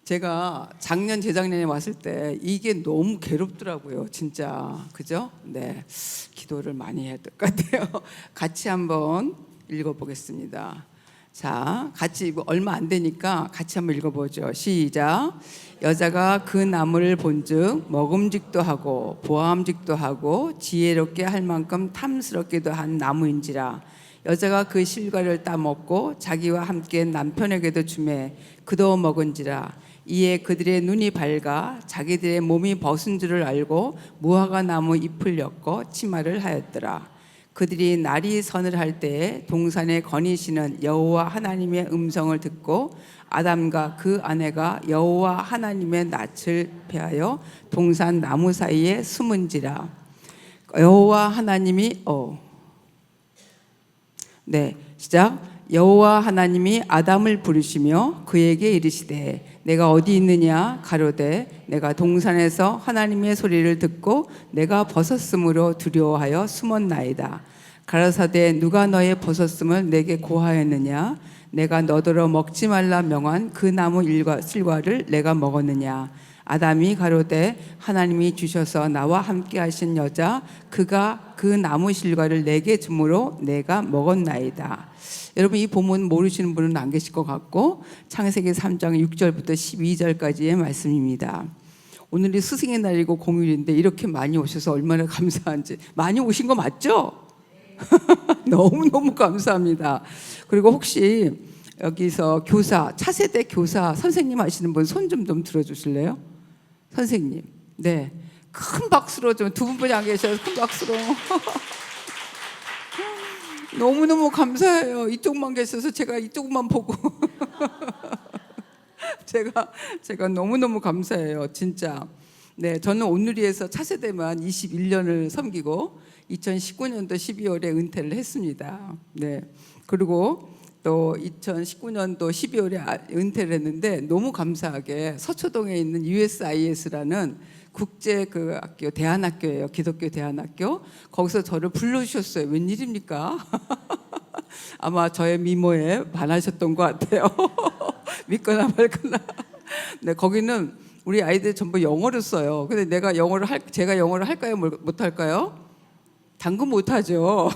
제가 작년 재작년에 왔을 때 이게 너무 괴롭더라고요, 진짜. 그죠? 네, 기도를 많이 해야 될 것 같아요. 같이 한번 읽어보겠습니다. 자, 같이 이거 얼마 안 되니까 같이 한번 읽어보죠. 시작. 여자가 그 나무를 본즉 먹음직도 하고 보암직도 하고 지혜롭게 할 만큼 탐스럽기도 한 나무인지라. 여자가 그 실과를 따먹고 자기와 함께 남편에게도 주매 그도 먹은지라. 이에 그들의 눈이 밝아 자기들의 몸이 벗은 줄을 알고 무화과 나무 잎을 엮어 치마를 하였더라. 그들이 날이 선을 할 때에 동산에 거니시는 여호와 하나님의 음성을 듣고 아담과 그 아내가 여호와 하나님의 낯을 피하여 동산 나무 사이에 숨은지라. 여호와 하나님이 시작. 여호와 하나님이 아담을 부르시며 그에게 이르시되 내가 어디 있느냐 가로되 내가 동산에서 하나님의 소리를 듣고 내가 벗었으므로 두려워하여 숨었나이다. 가라사대 누가 너의 벗었음을 내게 고하였느냐 내가 너더러 먹지 말라 명한 그 나무 실과를 내가 먹었느냐. 아담이 가로되 하나님이 주셔서 나와 함께 하신 여자 그가 그 나무 실과를 내게 주므로 내가 먹었나이다. 여러분 이 본문 모르시는 분은 안 계실 것 같고 창세기 3장 6절부터 12절까지의 말씀입니다. 오늘이 스승의 날이고 공휴일인데 이렇게 많이 오셔서 얼마나 감사한지. 많이 오신 거 맞죠? 너무너무 감사합니다. 그리고 혹시 여기서 교사, 차세대 교사 선생님 하시는 분 손 좀 들어주실래요? 선생님. 네. 큰 박수로 좀 두 분이 안 계셔서 큰 박수로. 너무너무 감사해요. 이쪽만 계셔서 제가 이쪽만 보고. 제가 너무너무 감사해요. 진짜. 네, 저는 온누리에서 차세대만 21년을 섬기고 2019년도 12월에 은퇴를 했습니다. 네. 그리고 또 2019년도 12월에 은퇴를 했는데 너무 감사하게 서초동에 있는 USIS라는 국제 그 학교 대안학교예요. 기독교 대안학교. 거기서 저를 불러주셨어요. 웬일입니까? 아마 저의 미모에 반하셨던 것 같아요. 믿거나 말거나. 네, 거기는 우리 아이들 전부 영어를 써요. 근데 제가 영어를 할까요? 못 할까요? 당근 못 하죠.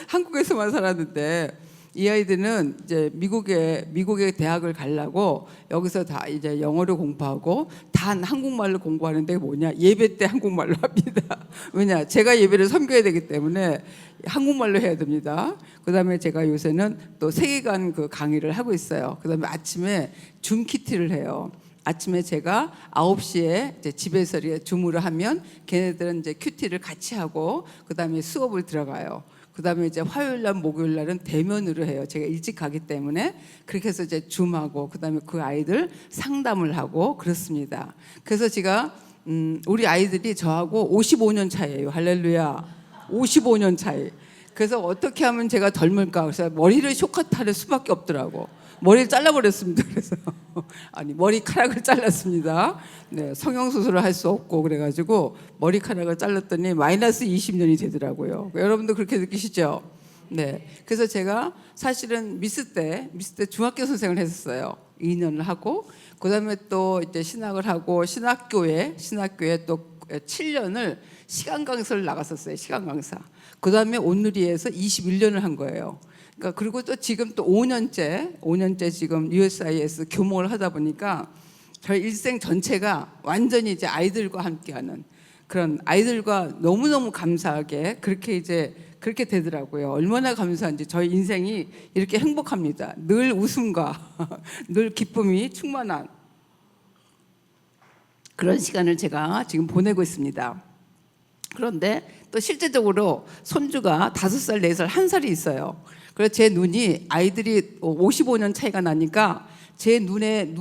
한국에서만 살았는데 이 아이들은 이제 미국의 대학을 가려고 여기서 다 이제 영어를 공부하고 단 한국말로 공부하는데 뭐냐? 예배 때 한국말로 합니다. 왜냐? 제가 예배를 섬겨야 되기 때문에 한국말로 해야 됩니다. 그다음에 제가 요새는 또 세계관 그 강의를 하고 있어요. 그다음에 아침에 줌 키티를 해요. 아침에 제가 9시에 이제 집에서 이렇게 줌으로 하면 걔네들은 이제 큐티를 같이 하고 그다음에 수업을 들어가요. 그다음에 이제 화요일 날 목요일 날은 대면으로 해요. 제가 일찍 가기 때문에 그렇게 해서 이제 줌하고 그다음에 그 아이들 상담을 하고 그렇습니다. 그래서 제가 우리 아이들이 저하고 55년 차이예요. 할렐루야. 55년 차이. 그래서 어떻게 하면 제가 젊을까? 그래서 머리를 쇼커트할 수밖에 없더라고. 머리를 잘라버렸습니다. 그래서 아니 머리카락을 잘랐습니다. 네, 성형수술을 할 수 없고 그래가지고 머리카락을 잘랐더니 마이너스 20년이 되더라고요. 여러분도 그렇게 느끼시죠? 네, 그래서 제가 사실은 미스 때 중학교 선생을 했었어요. 2년을 하고 그다음에 또 이제 신학을 하고 신학교에 또 7년을 시간 강사를 나갔었어요. 시간 강사. 그다음에 온누리에서 21년을 한 거예요. 그러니까 그리고 또 지금 또 5년째 지금 USIS 교목을 하다 보니까 저희 일생 전체가 완전히 이제 아이들과 함께하는 그런 아이들과 너무너무 감사하게 그렇게 되더라고요. 얼마나 감사한지 저희 인생이 이렇게 행복합니다. 늘 웃음과 늘 기쁨이 충만한 그런 시간을 제가 지금 보내고 있습니다. 그런데 또 실제적으로 손주가 5살, 4살, 1살이 있어요. 그래서 제 눈이 아이들이 55년 차이가 나니까 제 눈을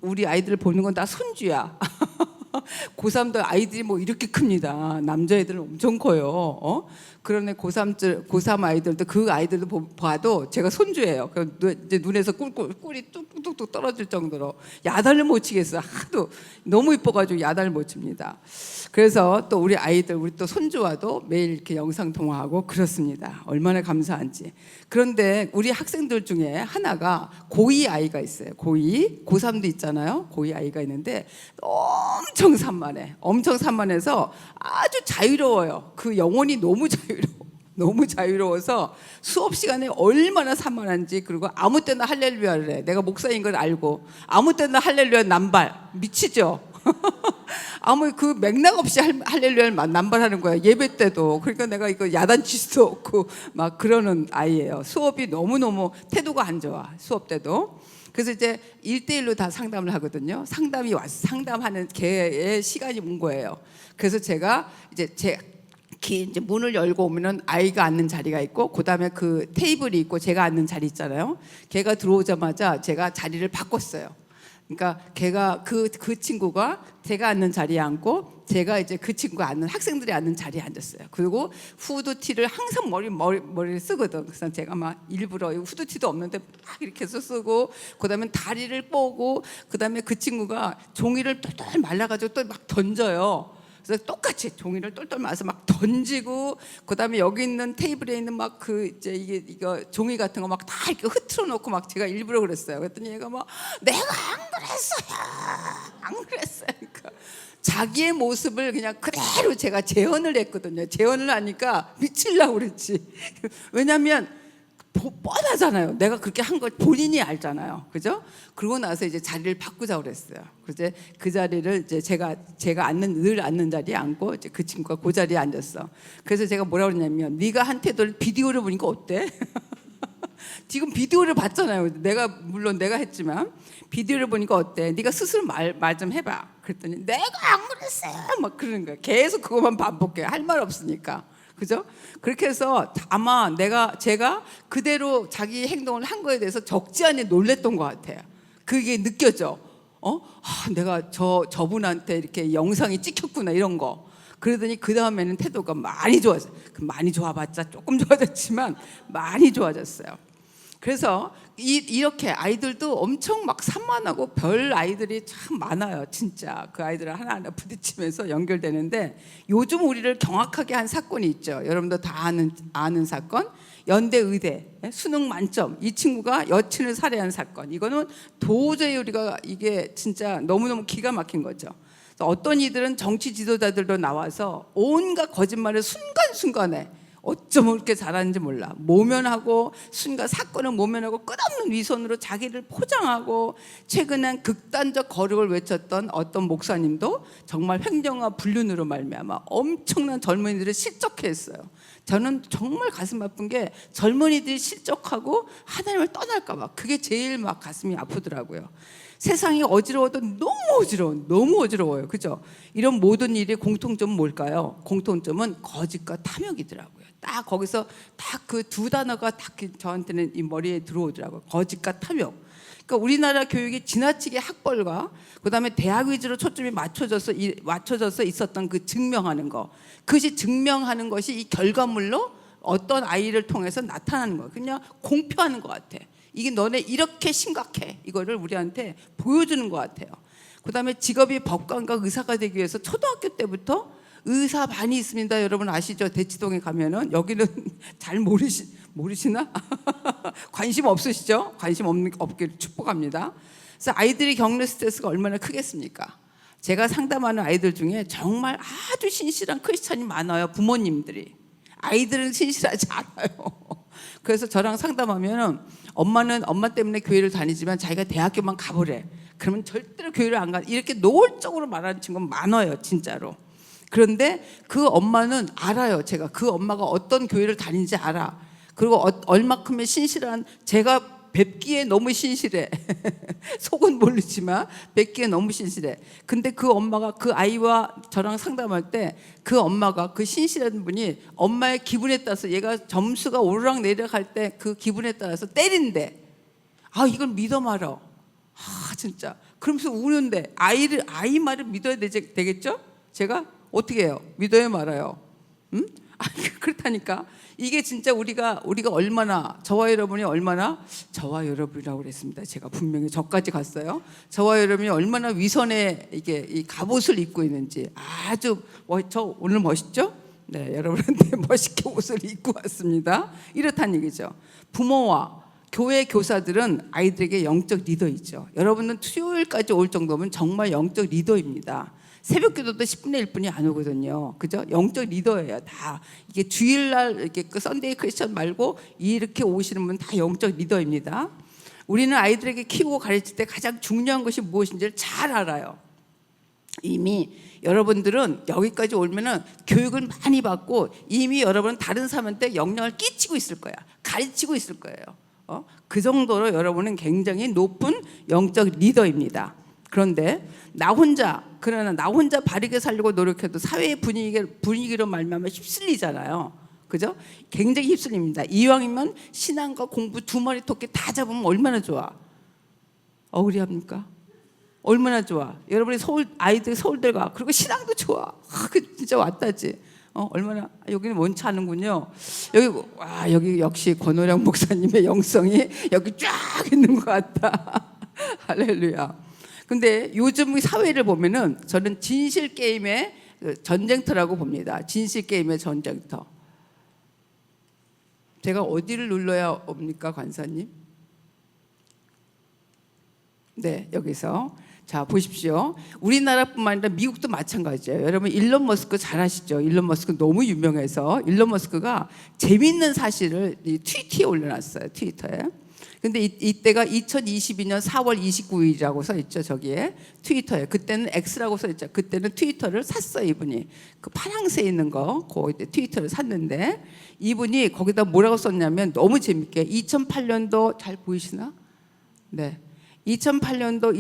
우리 아이들을 보는 건 다 손주야. 고3도 아이들이 뭐 이렇게 큽니다. 남자애들은 엄청 커요. 그러네 고3 아이들도 그 아이들도 봐도 제가 손주예요. 이제 눈에서 꿀이 뚝뚝뚝 떨어질 정도로 야단을 못 치겠어. 하도 너무 이뻐가지고 야단을 못 칩니다. 그래서 또 우리 아이들, 우리 또 손주와도 매일 이렇게 영상 통화하고 그렇습니다. 얼마나 감사한지. 그런데 우리 학생들 중에 하나가 고2 아이가 있어요. 고2, 고3도 있잖아요. 고2 아이가 있는데 엄청 산만해. 엄청 산만해서 아주 자유로워요. 그 영혼이 너무 자유로워. 너무 자유로워서 수업 시간에 얼마나 산만한지. 그리고 아무 때나 할렐루야를 해. 내가 목사인 걸 알고 아무 때나 할렐루야 남발. 미치죠? 아무 그 맥락 없이 할렐루야를 남발하는 거야. 예배 때도. 그러니까 내가 이거 야단칠 수도 없고 막 그러는 아이예요. 수업이 너무너무 태도가 안 좋아. 수업 때도. 그래서 이제 1대1로 다 상담을 하거든요. 상담하는 걔의 시간이 온 거예요. 그래서 제가 이제 문을 열고 오면은 아이가 앉는 자리가 있고, 그 다음에 그 테이블이 있고 제가 앉는 자리 있잖아요. 걔가 들어오자마자 제가 자리를 바꿨어요. 그러니까 걔가 그 친구가 제가 앉는 자리에 앉고, 제가 이제 그 친구가 앉는, 학생들이 앉는 자리에 앉았어요. 그리고 후드티를 항상 머리를 쓰거든. 그래서 제가 막 일부러 후드티도 없는데 막 이렇게 해서 쓰고, 그다음에 다리를 뽀고, 그다음에 그 친구가 종이를 똘똘 말라가지고 또 막 던져요. 그래서 똑같이 종이를 똘똘 말아서 막 던지고, 그다음에 여기 있는 테이블에 있는 막 이거 종이 같은 거 막 다 이렇게 흐트러 놓고, 막 제가 일부러 그랬어요. 그랬더니 얘가 막 내가 안 그랬어요. 그러니까 자기의 모습을 그냥 그대로 제가 재현을 했거든요. 재현을 하니까 미치려고 그랬지. 왜냐면 뻔하잖아요. 내가 그렇게 한 걸 본인이 알잖아요. 그죠? 그러고 나서 이제 자리를 바꾸자고 그랬어요. 그래서 그 자리를 이제 제가 늘 앉는 자리에 앉고, 이제 그 친구가 그 자리에 앉았어. 그래서 제가 뭐라고 그랬냐면, 네가 한 태도를 비디오를 보니까 어때? 지금 비디오를 봤잖아요. 물론 내가 했지만 비디오를 보니까 어때? 네가 스스로 말 좀 해봐. 그랬더니 내가 안 그랬어요. 막 그러는 거야. 계속 그것만 반복해. 할 말 없으니까. 그죠? 그렇게 해서 아마 제가 그대로 자기 행동을 한 거에 대해서 적지 않게 놀랬던 것 같아요. 그게 느껴져. 내가 저분한테 이렇게 영상이 찍혔구나, 이런 거. 그러더니 그 다음에는 태도가 많이 좋아졌어요. 많이 좋아봤자 조금 좋아졌지만 많이 좋아졌어요. 그래서 이렇게 아이들도 엄청 막 산만하고 별 아이들이 참 많아요. 진짜 그 아이들을 하나하나 부딪히면서 연결되는데, 요즘 우리를 경악하게 한 사건이 있죠. 여러분도 다 아는 사건, 연대 의대 수능 만점, 이 친구가 여친을 살해한 사건. 이거는 도저히 우리가, 이게 진짜 너무너무 기가 막힌 거죠. 어떤 이들은 정치 지도자들도 나와서 온갖 거짓말을 순간순간에 어쩜 그렇게 잘하는지 몰라. 모면하고, 사건을 모면하고 끝없는 위선으로 자기를 포장하고, 최근엔 극단적 거룩을 외쳤던 어떤 목사님도 정말 횡령과 불륜으로 말미암아 엄청난 젊은이들을 실족해 했어요. 저는 정말 가슴 아픈 게, 젊은이들이 실족하고 하나님을 떠날까 봐 그게 제일 막 가슴이 아프더라고요. 세상이 어지러워도 너무 어지러워요. 그죠? 이런 모든 일의 공통점은 뭘까요? 공통점은 거짓과 탐욕이더라고요. 딱 거기서 딱 그 두 단어가 딱 저한테는 이 머리에 들어오더라고요. 거짓과 탐욕. 그러니까 우리나라 교육이 지나치게 학벌과 그다음에 대학 위주로 초점이 맞춰져서 있었던 그 증명하는 거, 그것이 증명하는 것이 이 결과물로 어떤 아이를 통해서 나타나는 거예요. 그냥 공표하는 것 같아. 이게 너네 이렇게 심각해, 이거를 우리한테 보여주는 것 같아요. 그다음에 직업이 법관과 의사가 되기 위해서 초등학교 때부터 의사 반이 있습니다. 여러분 아시죠? 대치동에 가면은. 여기는 잘 모르시나? 관심 없으시죠? 관심 없기를 축복합니다. 그래서 아이들이 겪는 스트레스가 얼마나 크겠습니까? 제가 상담하는 아이들 중에 정말 아주 신실한 크리스찬이 많아요. 부모님들이. 아이들은 신실하지 않아요. 그래서 저랑 상담하면은, 엄마는 엄마 때문에 교회를 다니지만 자기가 대학교만 가보래. 그러면 절대로 교회를 안 가. 이렇게 노골적으로 말하는 친구는 많아요, 진짜로. 그런데 그 엄마는 알아요. 제가 그 엄마가 어떤 교회를 다니는지 알아. 그리고 얼마큼의 신실한, 제가 뵙기에 너무 신실해. 속은 모르지만 뵙기에 너무 신실해. 근데 그 엄마가 그 아이와 저랑 상담할 때, 그 엄마가, 그 신실한 분이 엄마의 기분에 따라서, 얘가 점수가 오르락 내리락 할 때 그 기분에 따라서 때린대. 이걸 믿어 말어. 진짜 그러면서 우는데 아이 말을 믿어야 되겠죠? 제가 어떻게 해요? 믿어요, 말아요? 응? 그렇다니까. 이게 진짜 우리가 얼마나, 저와 여러분이 얼마나, 저와 여러분이라고 그랬습니다. 제가 분명히 저까지 갔어요. 저와 여러분이 얼마나 위선의 이게 이 갑옷을 입고 있는지 아주 저 오늘 멋있죠? 네, 여러분한테 멋있게 옷을 입고 왔습니다. 이렇다는 얘기죠. 부모와 교회 교사들은 아이들에게 영적 리더이죠. 여러분은 수요일까지 올 정도면 정말 영적 리더입니다. 새벽기도도 10분의 1분이 안 오거든요. 그죠? 영적 리더예요. 다 이게 주일날 이렇게 그 썬데이 크리스천 말고 이렇게 오시는 분 다 영적 리더입니다. 우리는 아이들에게 키우고 가르칠 때 가장 중요한 것이 무엇인지를 잘 알아요. 이미 여러분들은 여기까지 오면은 교육을 많이 받고 이미 여러분은 다른 사람한테 영향을 끼치고 있을 거야. 가르치고 있을 거예요. 그 정도로 여러분은 굉장히 높은 영적 리더입니다. 그런데 나 혼자 바르게 살려고 노력해도 사회의 분위기로 말미암아 휩쓸리잖아요. 그죠? 굉장히 휩쓸립니다. 이왕이면 신앙과 공부 두 마리 토끼 다 잡으면 얼마나 좋아. 억울합니까? 얼마나 좋아. 여러분이 아이들 서울대 가. 그리고 신앙도 좋아. 그 진짜 왔다지. 얼마나 여기는 원치 않은군요. 여기 역시 권호령 목사님의 영성이 여기 쫙 있는 것 같다. 할렐루야. 근데 요즘 사회를 보면은 저는 진실 게임의 전쟁터라고 봅니다. 진실 게임의 전쟁터. 제가 어디를 눌러야 옵니까, 관사님? 네, 여기서. 자, 보십시오. 우리나라뿐만 아니라 미국도 마찬가지예요. 여러분 일론 머스크 잘 아시죠? 일론 머스크 너무 유명해서 일론 머스크가 재미있는 사실을 트위터에 올려놨어요. 트위터에. 근데 이때가 2022년 4월 29일이라고 써 있죠. 저기에 트위터에. 그때는 X라고 써 있죠. 그때는 트위터를 샀어요. 이분이 그 파랑새에 있는 거 그 트위터를 샀는데 이분이 거기다 뭐라고 썼냐면 너무 재밌게 2008년도 잘 보이시나? 네. 2008년도,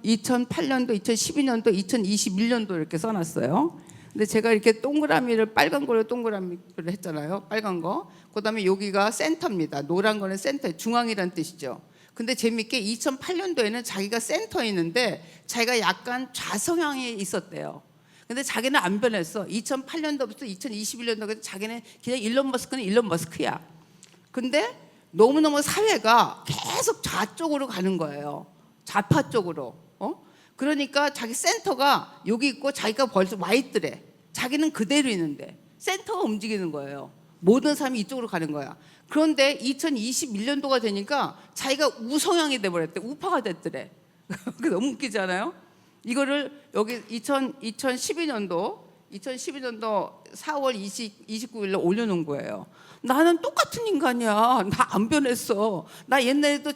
2008년도, 2012년도, 2021년도 이렇게 써놨어요. 근데 제가 이렇게 동그라미를 빨간 거로 동그라미를 했잖아요. 빨간 거. 그다음에 여기가 센터입니다. 노란 거는 센터, 중앙이란 뜻이죠. 근데 재밌게 2008년도에는 자기가 센터에 있는데 자기가 약간 좌성향이 있었대요. 근데 자기는 안 변했어. 2008년도부터 2021년도까지 자기는 그냥 일론 머스크는 일론 머스크야. 근데 너무너무 사회가 계속 좌쪽으로 가는 거예요. 좌파 쪽으로. 그러니까 자기 센터가 여기 있고 자기가 벌써 와 있더래. 자기는 그대로 있는데 센터가 움직이는 거예요. 모든 사람이 이쪽으로 가는 거야. 그런데 2021년도가 되니까 자기가 우성향이 돼버렸대. 우파가 됐더래. 너무 웃기지 않아요? 이거를 여기 2012년도 4월 29일에 올려놓은 거예요. 나는 똑같은 인간이야. 나 안 변했어. 나 옛날에도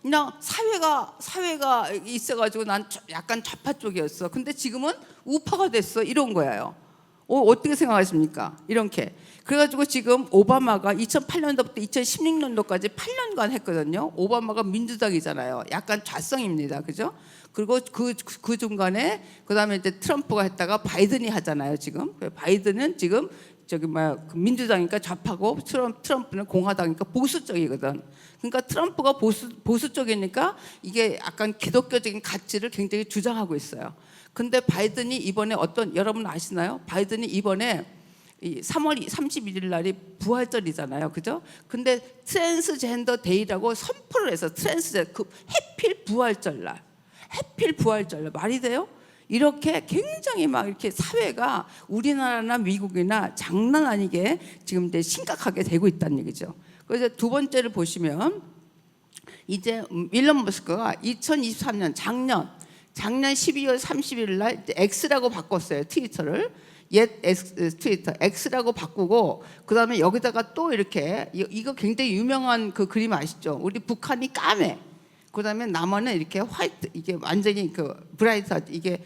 그냥 사회가 있어가지고 난 약간 좌파 쪽이었어. 근데 지금은 우파가 됐어. 이런 거예요. 어떻게 생각하십니까? 이렇게. 그래가지고 지금 오바마가 2008년도부터 2016년도까지 8년간 했거든요. 오바마가 민주당이잖아요. 약간 좌성입니다. 그죠? 그리고 그 중간에 그다음에 이제 트럼프가 했다가 바이든이 하잖아요. 지금 바이든은 지금 그 민주당이니까 좌파고 트럼프는 공화당이니까 보수 쪽이거든. 그러니까 트럼프가 보수 쪽이니까 이게 약간 기독교적인 가치를 굉장히 주장하고 있어요. 근데 바이든이 이번에 여러분 아시나요? 바이든이 이번에 3월 31일 날이 부활절이잖아요. 그죠? 근데 트랜스젠더 데이라고 선포를 해서 해필 부활절 날. 말이 돼요? 이렇게 굉장히 막 이렇게 사회가 우리나라나 미국이나 장난 아니게 지금 이제 심각하게 되고 있다는 얘기죠. 그래서 두 번째를 보시면 이제 일론 머스크가 2023년 작년 12월 31일 날 X라고 바꿨어요. 트위터를. 옛 트위터 X라고 바꾸고 그다음에 여기다가 또 이렇게 이거 굉장히 유명한 그 그림 아시죠? 우리 북한이 까매. 그다음에 남한은 이렇게 화이트, 이게 완전히 그 브라이트, 이게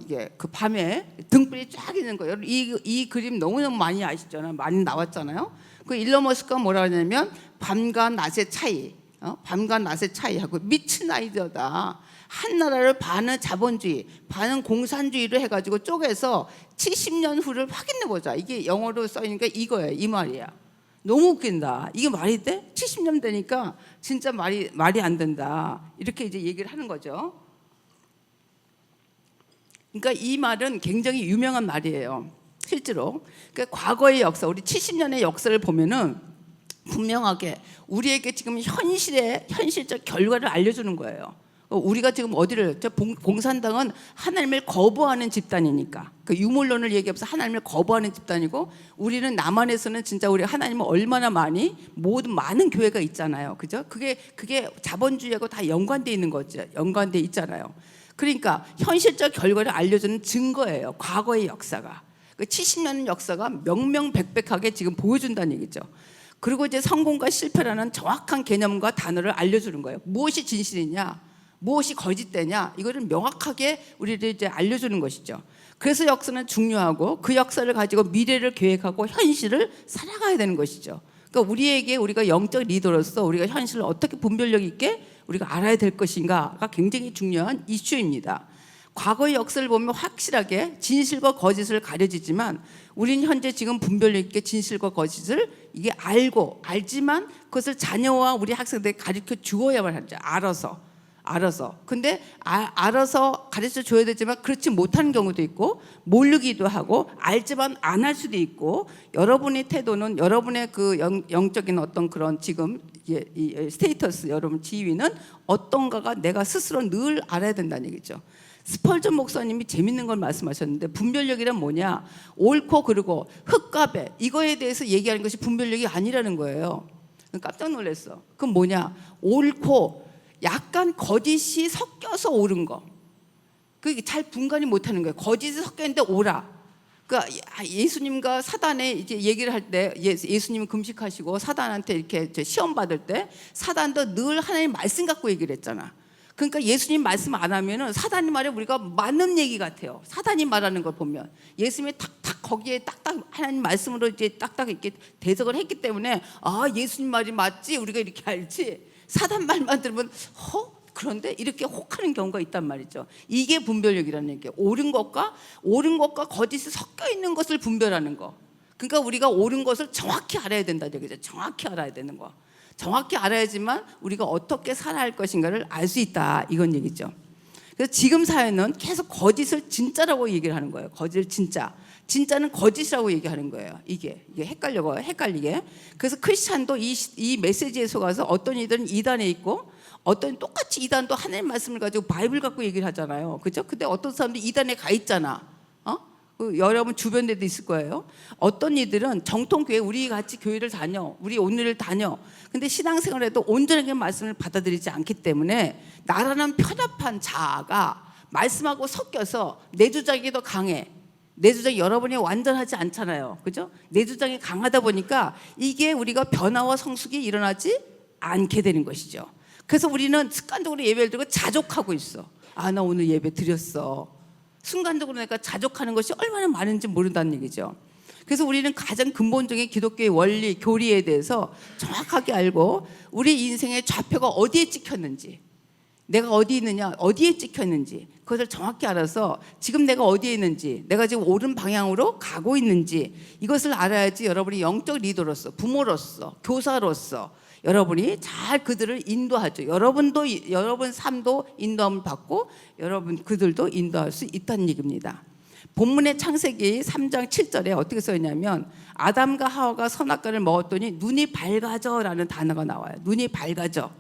이게 그 밤에 등불이 쫙 있는 거예요. 이 그림 너무너무 많이 아시잖아요. 많이 나왔잖아요. 그 일론 머스크가 뭐라 하냐면 밤과 낮의 차이, 밤과 낮의 차이하고 미친 아이디어다. 한 나라를 반은 자본주의, 반은 공산주의로 해가지고 쪼개서 70년 후를 확인해보자. 이게 영어로 써있으니까 이거예요. 이 말이야. 너무 웃긴다. 이게 말이 돼? 70년 되니까 진짜 말이 안 된다. 이렇게 이제 얘기를 하는 거죠. 그러니까 이 말은 굉장히 유명한 말이에요. 실제로 그러니까 과거의 역사, 우리 70년의 역사를 보면은 분명하게 우리에게 지금 현실적 결과를 알려주는 거예요. 우리가 지금 어디를, 봉산당은 하나님을 거부하는 집단이니까, 그 유물론을 얘기하면서 하나님을 거부하는 집단이고, 우리는 남한에서는 진짜 우리 하나님을 얼마나 많이 모든 많은 교회가 있잖아요, 그죠? 그게 자본주의하고 다 연관돼 있는 거죠, 연관돼 있잖아요. 그러니까 현실적 결과를 알려주는 증거예요, 과거의 역사가. 그 70년 역사가 명명백백하게 지금 보여준다는 얘기죠. 그리고 이제 성공과 실패라는 정확한 개념과 단어를 알려주는 거예요. 무엇이 진실이냐, 무엇이 거짓되냐, 이거를 명확하게 우리를 이제 알려주는 것이죠. 그래서 역사는 중요하고 그 역사를 가지고 미래를 계획하고 현실을 살아가야 되는 것이죠. 그러니까 우리가 영적 리더로서 우리가 현실을 어떻게 분별력 있게 우리가 알아야 될 것인가가 굉장히 중요한 이슈입니다. 과거의 역사를 보면 확실하게 진실과 거짓을 가려지지만, 우리는 현재 지금 분별력 있게 진실과 거짓을 이게 알지만 그것을 자녀와 우리 학생들에게 가르쳐 주어야만 하죠. 알아서. 근데 알아서 가르쳐 줘야 되지만 그렇지 못하는 경우도 있고, 모르기도 하고, 알지만 안 할 수도 있고, 여러분의 태도는, 여러분의 그 영적인 어떤 그런 지금 이 스테이터스, 여러분 지위는 어떤가가 내가 스스로 늘 알아야 된다는 얘기죠. 스펄전 목사님이 재밌는 걸 말씀하셨는데, 분별력이란 뭐냐, 옳고 그르고 흑과 배, 이거에 대해서 얘기하는 것이 분별력이 아니라는 거예요. 깜짝 놀랐어. 그럼 뭐냐, 옳고 약간 거짓이 섞여서 옳은 거, 그게 잘 분간이 못하는 거예요. 거짓이 섞여 있는데 옳아. 그러니까 예수님과 사단의 이제 얘기를 할 때, 예수님은 금식하시고 사단한테 이렇게 시험 받을 때 사단도 늘 하나님 말씀 갖고 얘기를 했잖아. 그러니까 예수님 말씀 안 하면은 사단이 말에 우리가 맞는 얘기 같아요. 사단이 말하는 걸 보면 예수님이 탁탁 거기에 딱딱 하나님 말씀으로 이제 딱딱 이렇게 대적을 했기 때문에, 아, 예수님 말이 맞지, 우리가 이렇게 알지. 사단 말만 들으면 그런데 이렇게 혹하는 경우가 있단 말이죠. 이게 분별력이라는 얘기예요. 옳은 것과 거짓이 섞여 있는 것을 분별하는 거. 그러니까 우리가 옳은 것을 정확히 알아야 된다는 얘기죠. 정확히 알아야 되는 거. 정확히 알아야지만 우리가 어떻게 살아야 할 것인가를 알 수 있다, 이건 얘기죠. 그래서 지금 사회는 계속 거짓을 진짜라고 얘기를 하는 거예요. 거짓을 진짜는 거짓이라고 얘기하는 거예요. 이게 헷갈리게. 그래서 크리스찬도 이 메시지에 속아서 어떤 이들은 이단에 있고, 어떤 똑같이 이단도 하나님 말씀을 가지고 바이블 갖고 얘기를 하잖아요, 그죠? 근데 어떤 사람들이 이단에 가 있잖아. 여러분 주변에도 있을 거예요. 어떤 이들은 정통교회, 우리 같이 교회를 다녀, 우리 오늘을 다녀. 근데 신앙생활에도 온전하게 말씀을 받아들이지 않기 때문에 나라는 편협한 자아가 말씀하고 섞여서 내 주장이 더 강해. 내 주장이 여러분이 완전하지 않잖아요, 그죠? 내 주장이 강하다 보니까 이게 우리가 변화와 성숙이 일어나지 않게 되는 것이죠. 그래서 우리는 습관적으로 예배를 드리고 자족하고 있어. 아, 나 오늘 예배 드렸어. 순간적으로 내가 자족하는 것이 얼마나 많은지 모른다는 얘기죠. 그래서 우리는 가장 근본적인 기독교의 원리, 교리에 대해서 정확하게 알고, 우리 인생의 좌표가 어디에 찍혔는지, 내가 어디 있느냐, 어디에 찍혔는지 그것을 정확히 알아서 지금 내가 어디에 있는지, 내가 지금 옳은 방향으로 가고 있는지, 이것을 알아야지 여러분이 영적 리더로서, 부모로서, 교사로서 여러분이 잘 그들을 인도하죠. 여러분 삶도 인도함을 받고 그들도 인도할 수 있다는 얘기입니다. 본문의 창세기 3장 7절에 어떻게 써있냐면, 아담과 하와가 선악과를 먹었더니 눈이 밝아져라는 단어가 나와요. 눈이 밝아졌어요.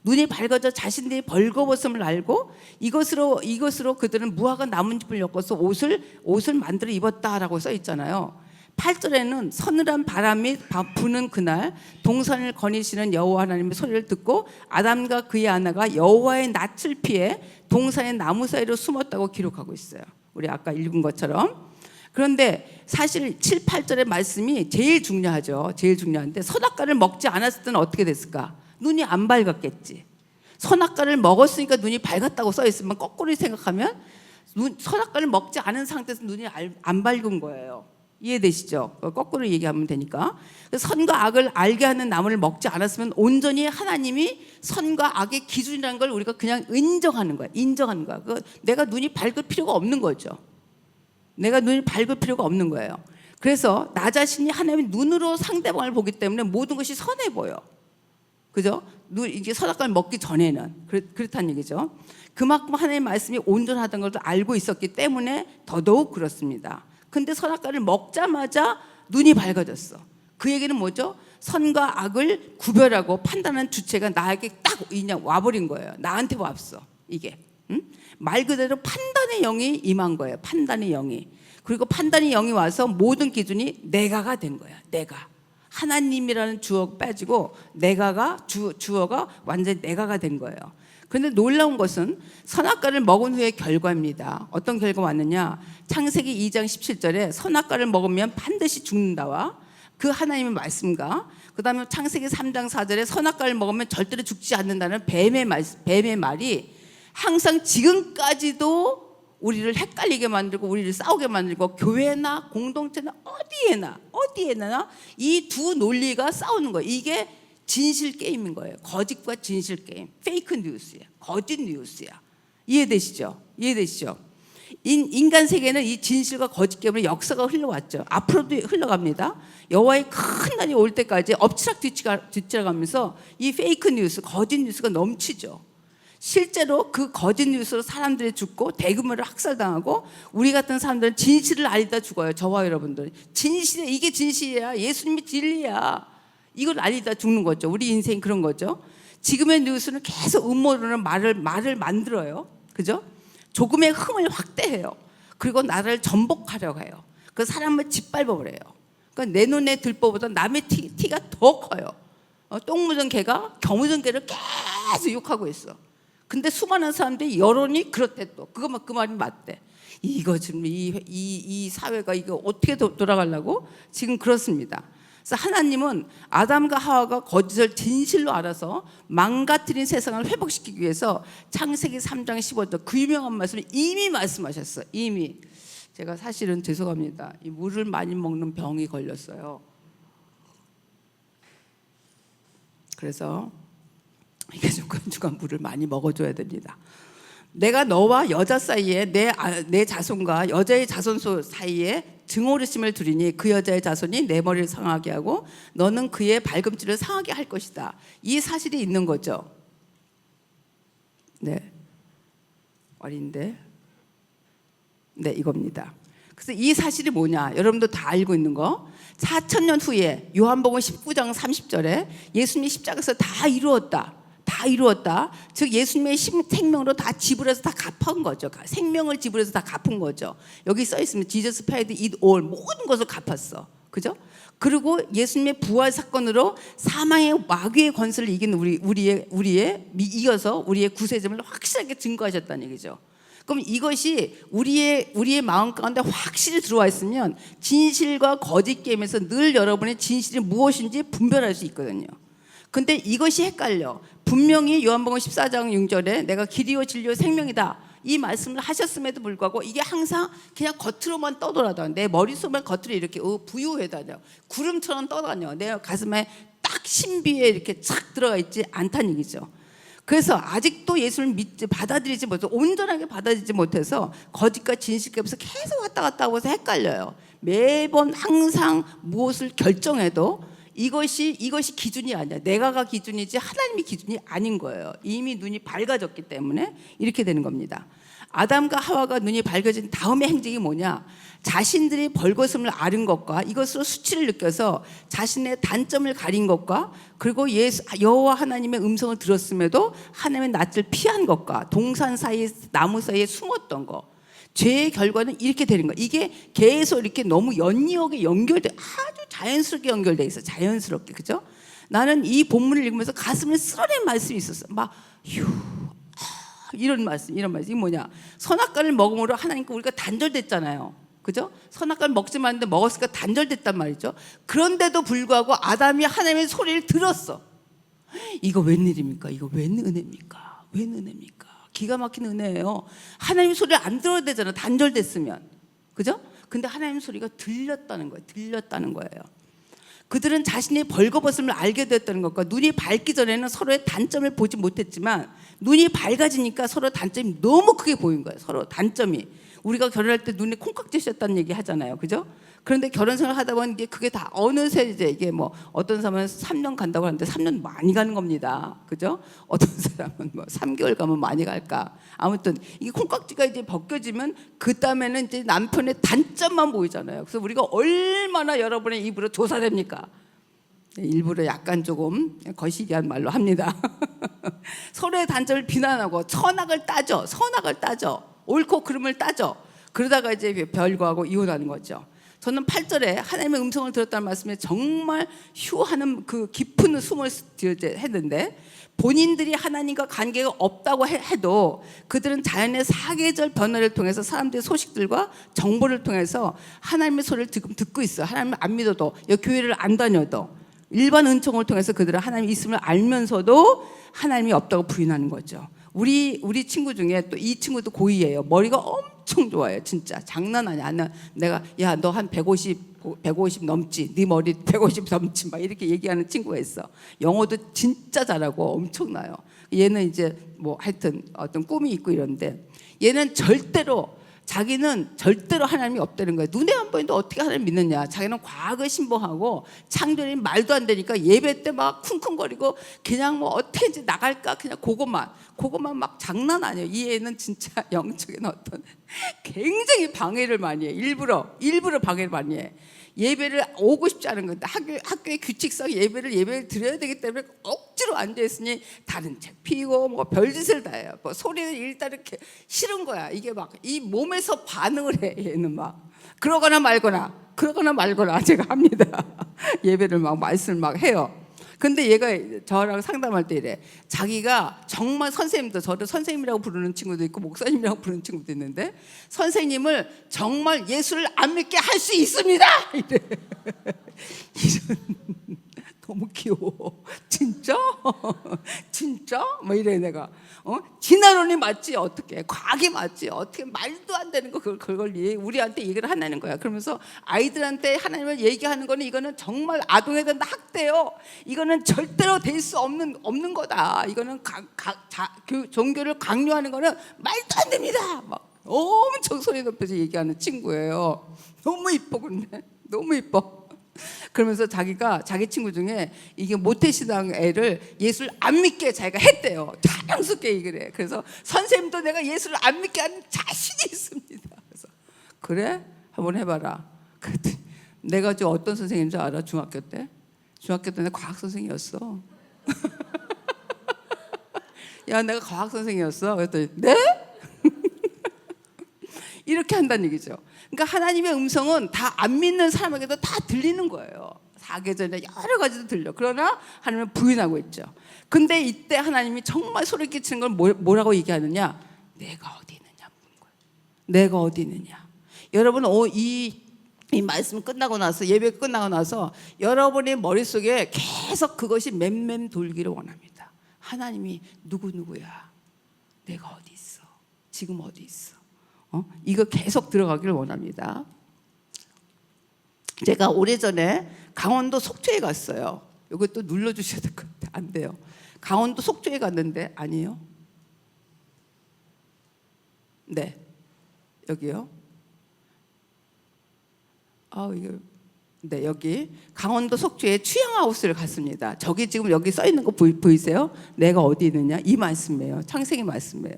눈이 밝아져 자신들이 벌거벗음을 알고 이것으로 그들은 무화과 나뭇잎을 엮어서 옷을 만들어 입었다라고 써 있잖아요. 8절에는 서늘한 바람이 부는 그날 동산을 거니시는 여호와 하나님의 소리를 듣고 아담과 그의 아내가 여호와의 낯을 피해 동산의 나무 사이로 숨었다고 기록하고 있어요. 우리 아까 읽은 것처럼. 그런데 사실 7, 8절의 말씀이 제일 중요하죠. 제일 중요한데, 선악과를 먹지 않았을 때는 어떻게 됐을까? 눈이 안 밝았겠지. 선악과를 먹었으니까 눈이 밝았다고 써 있으면, 거꾸로 생각하면 선악과를 먹지 않은 상태에서 눈이 안 밝은 거예요. 이해되시죠? 거꾸로 얘기하면 되니까. 선과 악을 알게 하는 나무를 먹지 않았으면 온전히 하나님이 선과 악의 기준이라는 걸 우리가 그냥 인정하는 거야. 내가 눈이 밝을 필요가 없는 거죠. 내가 눈이 밝을 필요가 없는 거예요. 그래서 나 자신이 하나님의 눈으로 상대방을 보기 때문에 모든 것이 선해 보여. 그죠? 이게 선악과를 먹기 전에는 그렇다는 얘기죠. 그만큼 하나님의 말씀이 온전하다는 것을 알고 있었기 때문에 더더욱 그렇습니다. 근데 선악과를 먹자마자 눈이 밝아졌어. 그 얘기는 뭐죠? 선과 악을 구별하고 판단하는 주체가 나에게 딱 그냥 와버린 거예요. 나한테 왔어. 이게 말 그대로 판단의 영이 임한 거예요. 판단의 영이. 그리고 판단의 영이 와서 모든 기준이 내가가 된 거야. 내가. 하나님이라는 주어가 빠지고 내가가 주어가 완전히 내가가 된 거예요. 그런데 놀라운 것은 선악과를 먹은 후의 결과입니다. 어떤 결과가 왔느냐? 창세기 2장 17절에 선악과를 먹으면 반드시 죽는다와 그 하나님의 말씀과 그 다음에 창세기 3장 4절에 선악과를 먹으면 절대로 죽지 않는다는 뱀의 말이 항상 지금까지도 우리를 헷갈리게 만들고 우리를 싸우게 만들고 교회나 공동체나 어디에나 이 두 논리가 싸우는 거예요. 이게 진실 게임인 거예요. 거짓과 진실 게임. 페이크 뉴스야. 거짓 뉴스야. 이해되시죠? 인간 세계는 이 진실과 거짓 게임으로 역사가 흘러왔죠. 앞으로도 흘러갑니다. 여호와의 큰 날이 올 때까지 엎치락 뒤치락하면서 이 페이크 뉴스, 거짓 뉴스가 넘치죠. 실제로 그 거짓 뉴스로 사람들이 죽고 대규모로 학살당하고 우리 같은 사람들은 진실을 알리다 죽어요. 저와 여러분들 진실이야. 이게 진실이야. 예수님이 진리야. 이걸 알리다 죽는 거죠. 우리 인생이 그런 거죠. 지금의 뉴스는 계속 음모론을 말을 만들어요. 그죠? 조금의 흥을 확대해요. 그리고 나라를 전복하려고 해요. 그 사람을 짓밟아버려요. 그러니까 내 눈에 들 바보다 남의 티가 더 커요. 똥 묻은 개가 겨 묻은 개를 계속 욕하고 있어. 근데 수많은 사람들이 여론이 그렇대. 또 그 말이 맞대. 이거 지금 이 사회가 이거 어떻게 돌아가려고 지금 그렇습니다. 그래서 하나님은 아담과 하와가 거짓을 진실로 알아서 망가뜨린 세상을 회복시키기 위해서 창세기 3장 15절 그 유명한 말씀을 이미 말씀하셨어요. 이미. 제가 사실은 죄송합니다. 이 물을 많이 먹는 병이 걸렸어요. 그래서 이게 중간중간 물을 많이 먹어줘야 됩니다. 내가 너와 여자 사이에 내 자손과 여자의 자손 사이에 증오르심을 두리니 그 여자의 자손이 내 머리를 상하게 하고 너는 그의 발꿈치를 상하게 할 것이다. 이 사실이 있는 거죠. 네, 어린데 네, 이겁니다. 그래서 이 사실이 뭐냐? 여러분도 다 알고 있는 거. 4,000년 후에 요한복음 19장 30절에 예수님이 십자가에서 다 이루었다. 즉 예수님의 생명으로 다 지불해서 다 갚은 거죠. 생명을 지불해서 다 갚은 거죠. 여기 써 있으면 Jesus paid it all, 모든 것을 갚았어. 그죠? 그리고 예수님의 부활 사건으로 사망의 마귀의 권세를 이긴 이겨서 우리의 구세점을 확실하게 증거하셨다는 얘기죠. 그럼 이것이 우리의 마음 가운데 확실히 들어와 있으면 진실과 거짓 게임에서 늘 여러분의 진실이 무엇인지 분별할 수 있거든요. 근데 이것이 헷갈려. 분명히 요한복음 14장 6절에 내가 길이요 진리요 생명이다 이 말씀을 하셨음에도 불구하고 이게 항상 그냥 겉으로만 떠돌아다녀. 내 머릿속만 겉으로 이렇게 부유해 다녀. 구름처럼 떠다녀. 내 가슴에 딱 신비에 이렇게 착 들어가 있지 않다는 얘기죠. 그래서 아직도 예수를 받아들이지 못해서 온전하게 받아들이지 못해서 거짓과 진실께서 계속 왔다 갔다 하고서 헷갈려요. 매번 항상 무엇을 결정해도 이것이 기준이 아니야. 내가가 기준이지 하나님이 기준이 아닌 거예요. 이미 눈이 밝아졌기 때문에 이렇게 되는 겁니다. 아담과 하와가 눈이 밝아진 다음의 행적이 뭐냐? 자신들이 벌거벗음을 앓은 것과 이것으로 수치를 느껴서 자신의 단점을 가린 것과 그리고 여호와 하나님의 음성을 들었음에도 하나님의 낯을 피한 것과 동산 사이 나무 사이에 숨었던 것, 죄의 결과는 이렇게 되는 거예요. 이게 계속 이렇게 너무 연이어게 연결돼, 아주 자연스럽게 연결돼 있어. 자연스럽게. 그죠? 나는 이 본문을 읽으면서 가슴을 쓸어낸 말씀이 있었어. 막 이런 말씀. 이게 뭐냐? 선악과를 먹음으로 하나님과 우리가 단절됐잖아요. 그죠? 선악과를 먹지 말았는데 먹었으니까 단절됐단 말이죠. 그런데도 불구하고 아담이 하나님의 소리를 들었어. 이거 웬일입니까? 이거 웬 은혜입니까? 기가 막힌 은혜예요. 하나님 소리를 안 들어야 되잖아. 단절됐으면. 그죠? 근데 하나님 소리가 들렸다는 거예요. 그들은 자신의 벌거벗음을 알게 됐다는 것과 눈이 밝기 전에는 서로의 단점을 보지 못했지만 눈이 밝아지니까 서로 단점이 너무 크게 보인 거예요. 서로 단점이. 우리가 결혼할 때 눈에 콩깍지 씌었다는 얘기 하잖아요, 그죠? 그런데 결혼 생활 하다 보면 그게 다 어느새 이제 이게 뭐 어떤 사람은 3년 간다고 하는데 3년 많이 가는 겁니다, 그죠? 어떤 사람은 뭐 3개월 가면 많이 갈까? 아무튼 이게 콩깍지가 이제 벗겨지면 그 다음에는 이제 남편의 단점만 보이잖아요. 그래서 우리가 얼마나 여러분의 입으로 조사됩니까? 일부러 약간 조금 거시기한 말로 합니다. 서로의 단점을 비난하고 선악을 따져, 옳고 그름을 따져. 그러다가 이제 별거하고 이혼하는 거죠. 저는 8절에 하나님의 음성을 들었다는 말씀에 정말 휴하는 그 깊은 숨을 했는데, 본인들이 하나님과 관계가 없다고 해도 그들은 자연의 사계절 변화를 통해서 사람들의 소식들과 정보를 통해서 하나님의 소리를 지금 듣고 있어요. 하나님을 안 믿어도, 교회를 안 다녀도 일반 은총을 통해서 그들은 하나님이 있음을 알면서도 하나님이 없다고 부인하는 거죠. 우리 친구 중에 또 이 친구도 고이예요. 머리가 엄청 좋아요. 진짜 장난 아니야. 내가 야, 너 한 150 넘지, 네 머리 150 넘지, 막 이렇게 얘기하는 친구가 있어. 영어도 진짜 잘하고 엄청나요. 얘는 이제 뭐 하여튼 어떤 꿈이 있고 이런데, 얘는 자기는 절대로 하나님이 없다는 거예요. 눈에 안 보이는데 어떻게 하나님 믿느냐. 자기는 과학을 신봉하고 창조는 말도 안 되니까 예배 때 막 쿵쿵거리고 그냥 뭐 어떻게 이제 나갈까, 그냥 그것만 막 장난 아니에요. 이 애는 진짜 영적인 어떤 굉장히 방해를 많이 해. 일부러 방해를 많이 해. 예배를 오고 싶지 않은 건데 학교의 규칙상 예배를 드려야 되기 때문에 억지로 앉아있으니 다른 책 피고 뭐 별짓을 다 해요. 뭐 소리는 일단 이렇게 싫은 거야. 이게 막 이 몸에서 반응을 해. 얘는 막 그러거나 말거나 제가 합니다. 예배를 막 말씀을 막 해요. 근데 얘가 저랑 상담할 때 이래. 자기가 정말 선생님도, 저를 선생님이라고 부르는 친구도 있고 목사님이라고 부르는 친구도 있는데, 선생님을 정말 예수를 안 믿게 할 수 있습니다 이래. 이런 너무 귀여워. 진짜? 진짜? 뭐 이래 내가. 진화론이 맞지 어떻게? 과학이 맞지 어떻게? 말도 안 되는 거 그걸 우리한테 얘기를 하는 거야. 그러면서 아이들한테 하나님을 얘기하는 거는 이거는 정말 아동에 대한 학대요. 이거는 절대로 될 수 없는 거다. 이거는 종교를 강요하는 거는 말도 안 됩니다. 막 엄청 소리 높여서 얘기하는 친구예요. 너무 이뻐. 근데 너무 이뻐. 그러면서 자기 친구 중에 이게 모태신앙 애를 예수를 안 믿게 자기가 했대요. 자랑스럽게 얘기를 해. 그래서 선생님도 내가 예수를 안 믿게 하는 자신이 있습니다. 그래서 그래? 한번 해봐라. 그랬더니 내가 지금 어떤 선생님인 줄 알아? 중학교 때 내가 과학 선생이었어. 야, 내가 과학 선생이었어. 그랬더니 네? 이렇게 한다는 얘기죠. 그러니까 하나님의 음성은 다 안 믿는 사람에게도 다 들리는 거예요. 사계절에 여러 가지도 들려. 그러나 하나님은 부인하고 있죠. 근데 이때 하나님이 정말 소리 끼치는 걸 뭐라고 얘기하느냐? 내가 어디 있느냐 묻는 거예요. 내가 어디 있느냐. 여러분, 이 말씀 끝나고 나서, 예배 끝나고 나서 여러분의 머릿속에 계속 그것이 맴맴 돌기를 원합니다. 하나님이 누구야? 내가 어디 있어? 지금 어디 있어? 이거 계속 들어가기를 원합니다. 제가 오래전에 강원도 속초에 갔어요. 이것도 눌러주셔야 될 것 같아요. 안 돼요. 강원도 속초에 갔는데, 아니에요? 네, 여기요. 네, 여기 강원도 속초에 취향하우스를 갔습니다. 저기 지금 여기 써 있는 거 보이세요? 내가 어디 있느냐? 이 말씀이에요. 창세기 말씀이에요.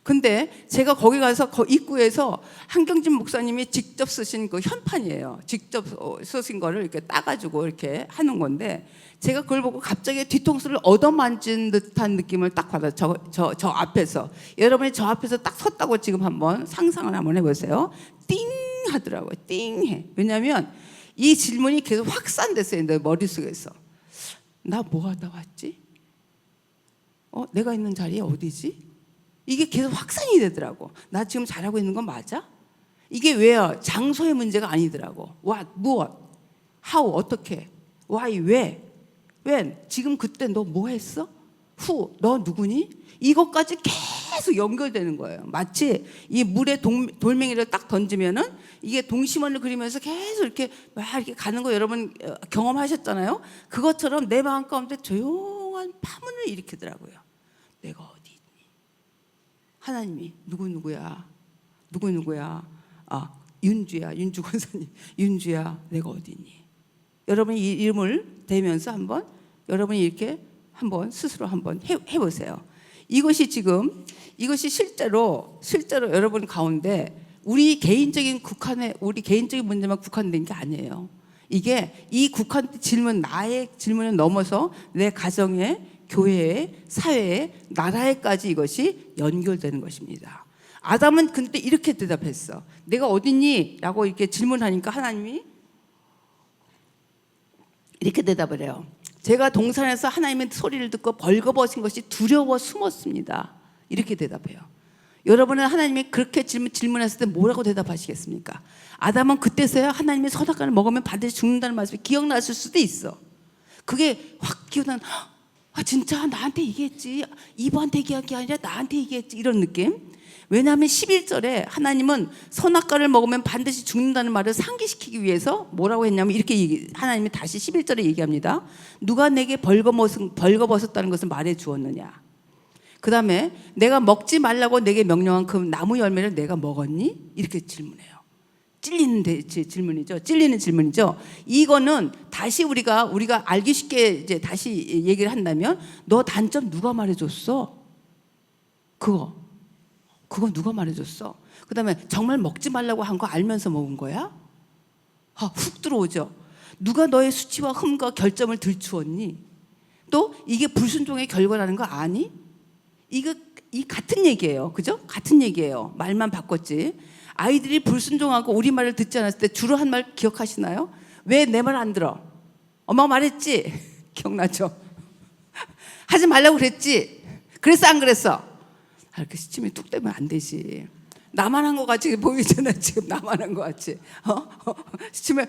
근데 제가 거기 가서 입구에서 한경진 목사님이 직접 쓰신 그 현판이에요. 직접 쓰신 거를 이렇게 따가지고 이렇게 하는 건데, 제가 그걸 보고 갑자기 뒤통수를 얻어만진 듯한 느낌을 딱 받아요. 저 앞에서. 여러분이 저 앞에서 딱 섰다고 지금 한번 상상을 한번 해보세요. 띵 하더라고요. 띵 해. 왜냐하면 이 질문이 계속 확산됐어요. 내 머릿속에서. 나 뭐 하다 왔지? 내가 있는 자리에 어디지? 이게 계속 확산이 되더라고. 나 지금 잘하고 있는 건 맞아? 이게 왜요? 장소의 문제가 아니더라고. What, 무엇, how, 어떻게, why, 왜, when, 지금 그때 너 뭐 했어? who, 너 누구니? 이것까지 계속 연결되는 거예요. 마치 이 물에 돌멩이를 딱 던지면은 이게 동심원을 그리면서 계속 이렇게 막 이렇게 가는 거 여러분 경험하셨잖아요. 그것처럼 내 마음 가운데 조용한 파문을 일으키더라고요. 내가 어디 있니? 하나님이 누구야? 누구야? 윤주야, 윤주 권사님. 윤주야, 내가 어디 있니? 여러분이 이 이름을 대면서 한번 여러분이 이렇게 한번 스스로 한번 해보세요. 이것이 실제로 여러분 가운데 우리 개인적인 문제만 국한된 게 아니에요. 이게 이 나의 질문을 넘어서 내 가정에, 교회에, 사회에, 나라에까지 이것이 연결되는 것입니다. 아담은 근데 이렇게 대답했어. 내가 어딨니? 라고 이렇게 질문하니까 하나님이 이렇게 대답을 해요. 제가 동산에서 하나님의 소리를 듣고 벌거벗은 것이 두려워 숨었습니다. 이렇게 대답해요. 여러분은 하나님이 그렇게 질문했을 때 뭐라고 대답하시겠습니까? 아담은 그때서야 하나님의 선악과를 먹으면 반드시 죽는다는 말씀이 기억났을 수도 있어. 그게 확 기억나는, 진짜 나한테 얘기했지. 이브한테 얘기한 게 아니라 나한테 얘기했지. 이런 느낌. 왜냐하면 11절에 하나님은 선악과를 먹으면 반드시 죽는다는 말을 상기시키기 위해서 뭐라고 했냐면 이렇게 하나님이 다시 11절에 얘기합니다. 누가 내게 벌거벗었다는 것을 말해 주었느냐. 그 다음에 내가 먹지 말라고 내게 명령한 그 나무 열매를 내가 먹었니? 이렇게 질문해요. 찔리는 질문이죠. 이거는 다시 우리가 알기 쉽게 이제 다시 얘기를 한다면 너 단점 누가 말해줬어? 그거 누가 말해줬어? 그 다음에 정말 먹지 말라고 한 거 알면서 먹은 거야? 훅 들어오죠. 누가 너의 수치와 흠과 결점을 들추었니? 또 이게 불순종의 결과라는 거 아니? 이 같은 얘기예요. 그죠? 같은 얘기예요. 말만 바꿨지. 아이들이 불순종하고 우리 말을 듣지 않았을 때 주로 한 말 기억하시나요? 왜 내 말 안 들어? 엄마가 말했지? 기억나죠? 하지 말라고 그랬지? 그랬어 안 그랬어? 이렇게 시침이 뚝 떼면 안 되지. 나만 한 것 같이 보이잖아. 지금 나만 한 것 같이. 시침에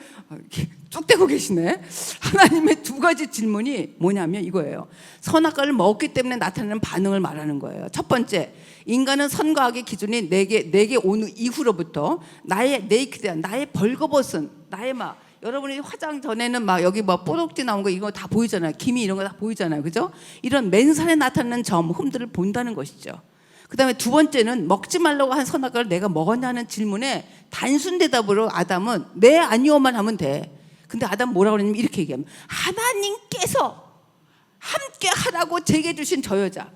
뚝 떼고 계시네. 하나님의 두 가지 질문이 뭐냐면 이거예요. 선악과를 먹기 때문에 나타나는 반응을 말하는 거예요. 첫 번째, 인간은 선과 악의 기준이 내게 온 이후로부터 나의 네이키드한, 나의 벌거벗은, 나의 여러분이 화장 전에는 여기 뽀록지 나온 거 이거 다 보이잖아요. 기미 이런 거 다 보이잖아요. 그죠? 이런 맨살에 나타나는 흠들을 본다는 것이죠. 그 다음에 두 번째는 먹지 말라고 한 선악과를 내가 먹었냐는 질문에 단순 대답으로 아담은 네 아니오만 하면 돼. 근데 아담 뭐라고 그러냐면 이렇게 얘기합니다. 하나님께서 함께 하라고 제게 주신 저 여자,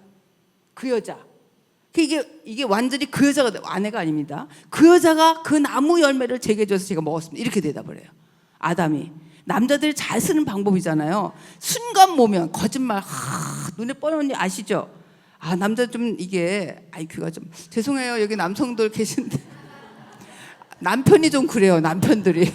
그 여자. 이게 완전히 그 여자가 아내가 아닙니다. 그 여자가 그 나무 열매를 제게 줘서 제가 먹었습니다. 이렇게 대답을 해요. 아담이. 남자들이 잘 쓰는 방법이잖아요. 순간 모면 거짓말 눈에 뻔히 아시죠? 남자 좀 이게 IQ가 좀 죄송해요. 여기 남성들 계신데 남편이 좀 그래요. 남편들이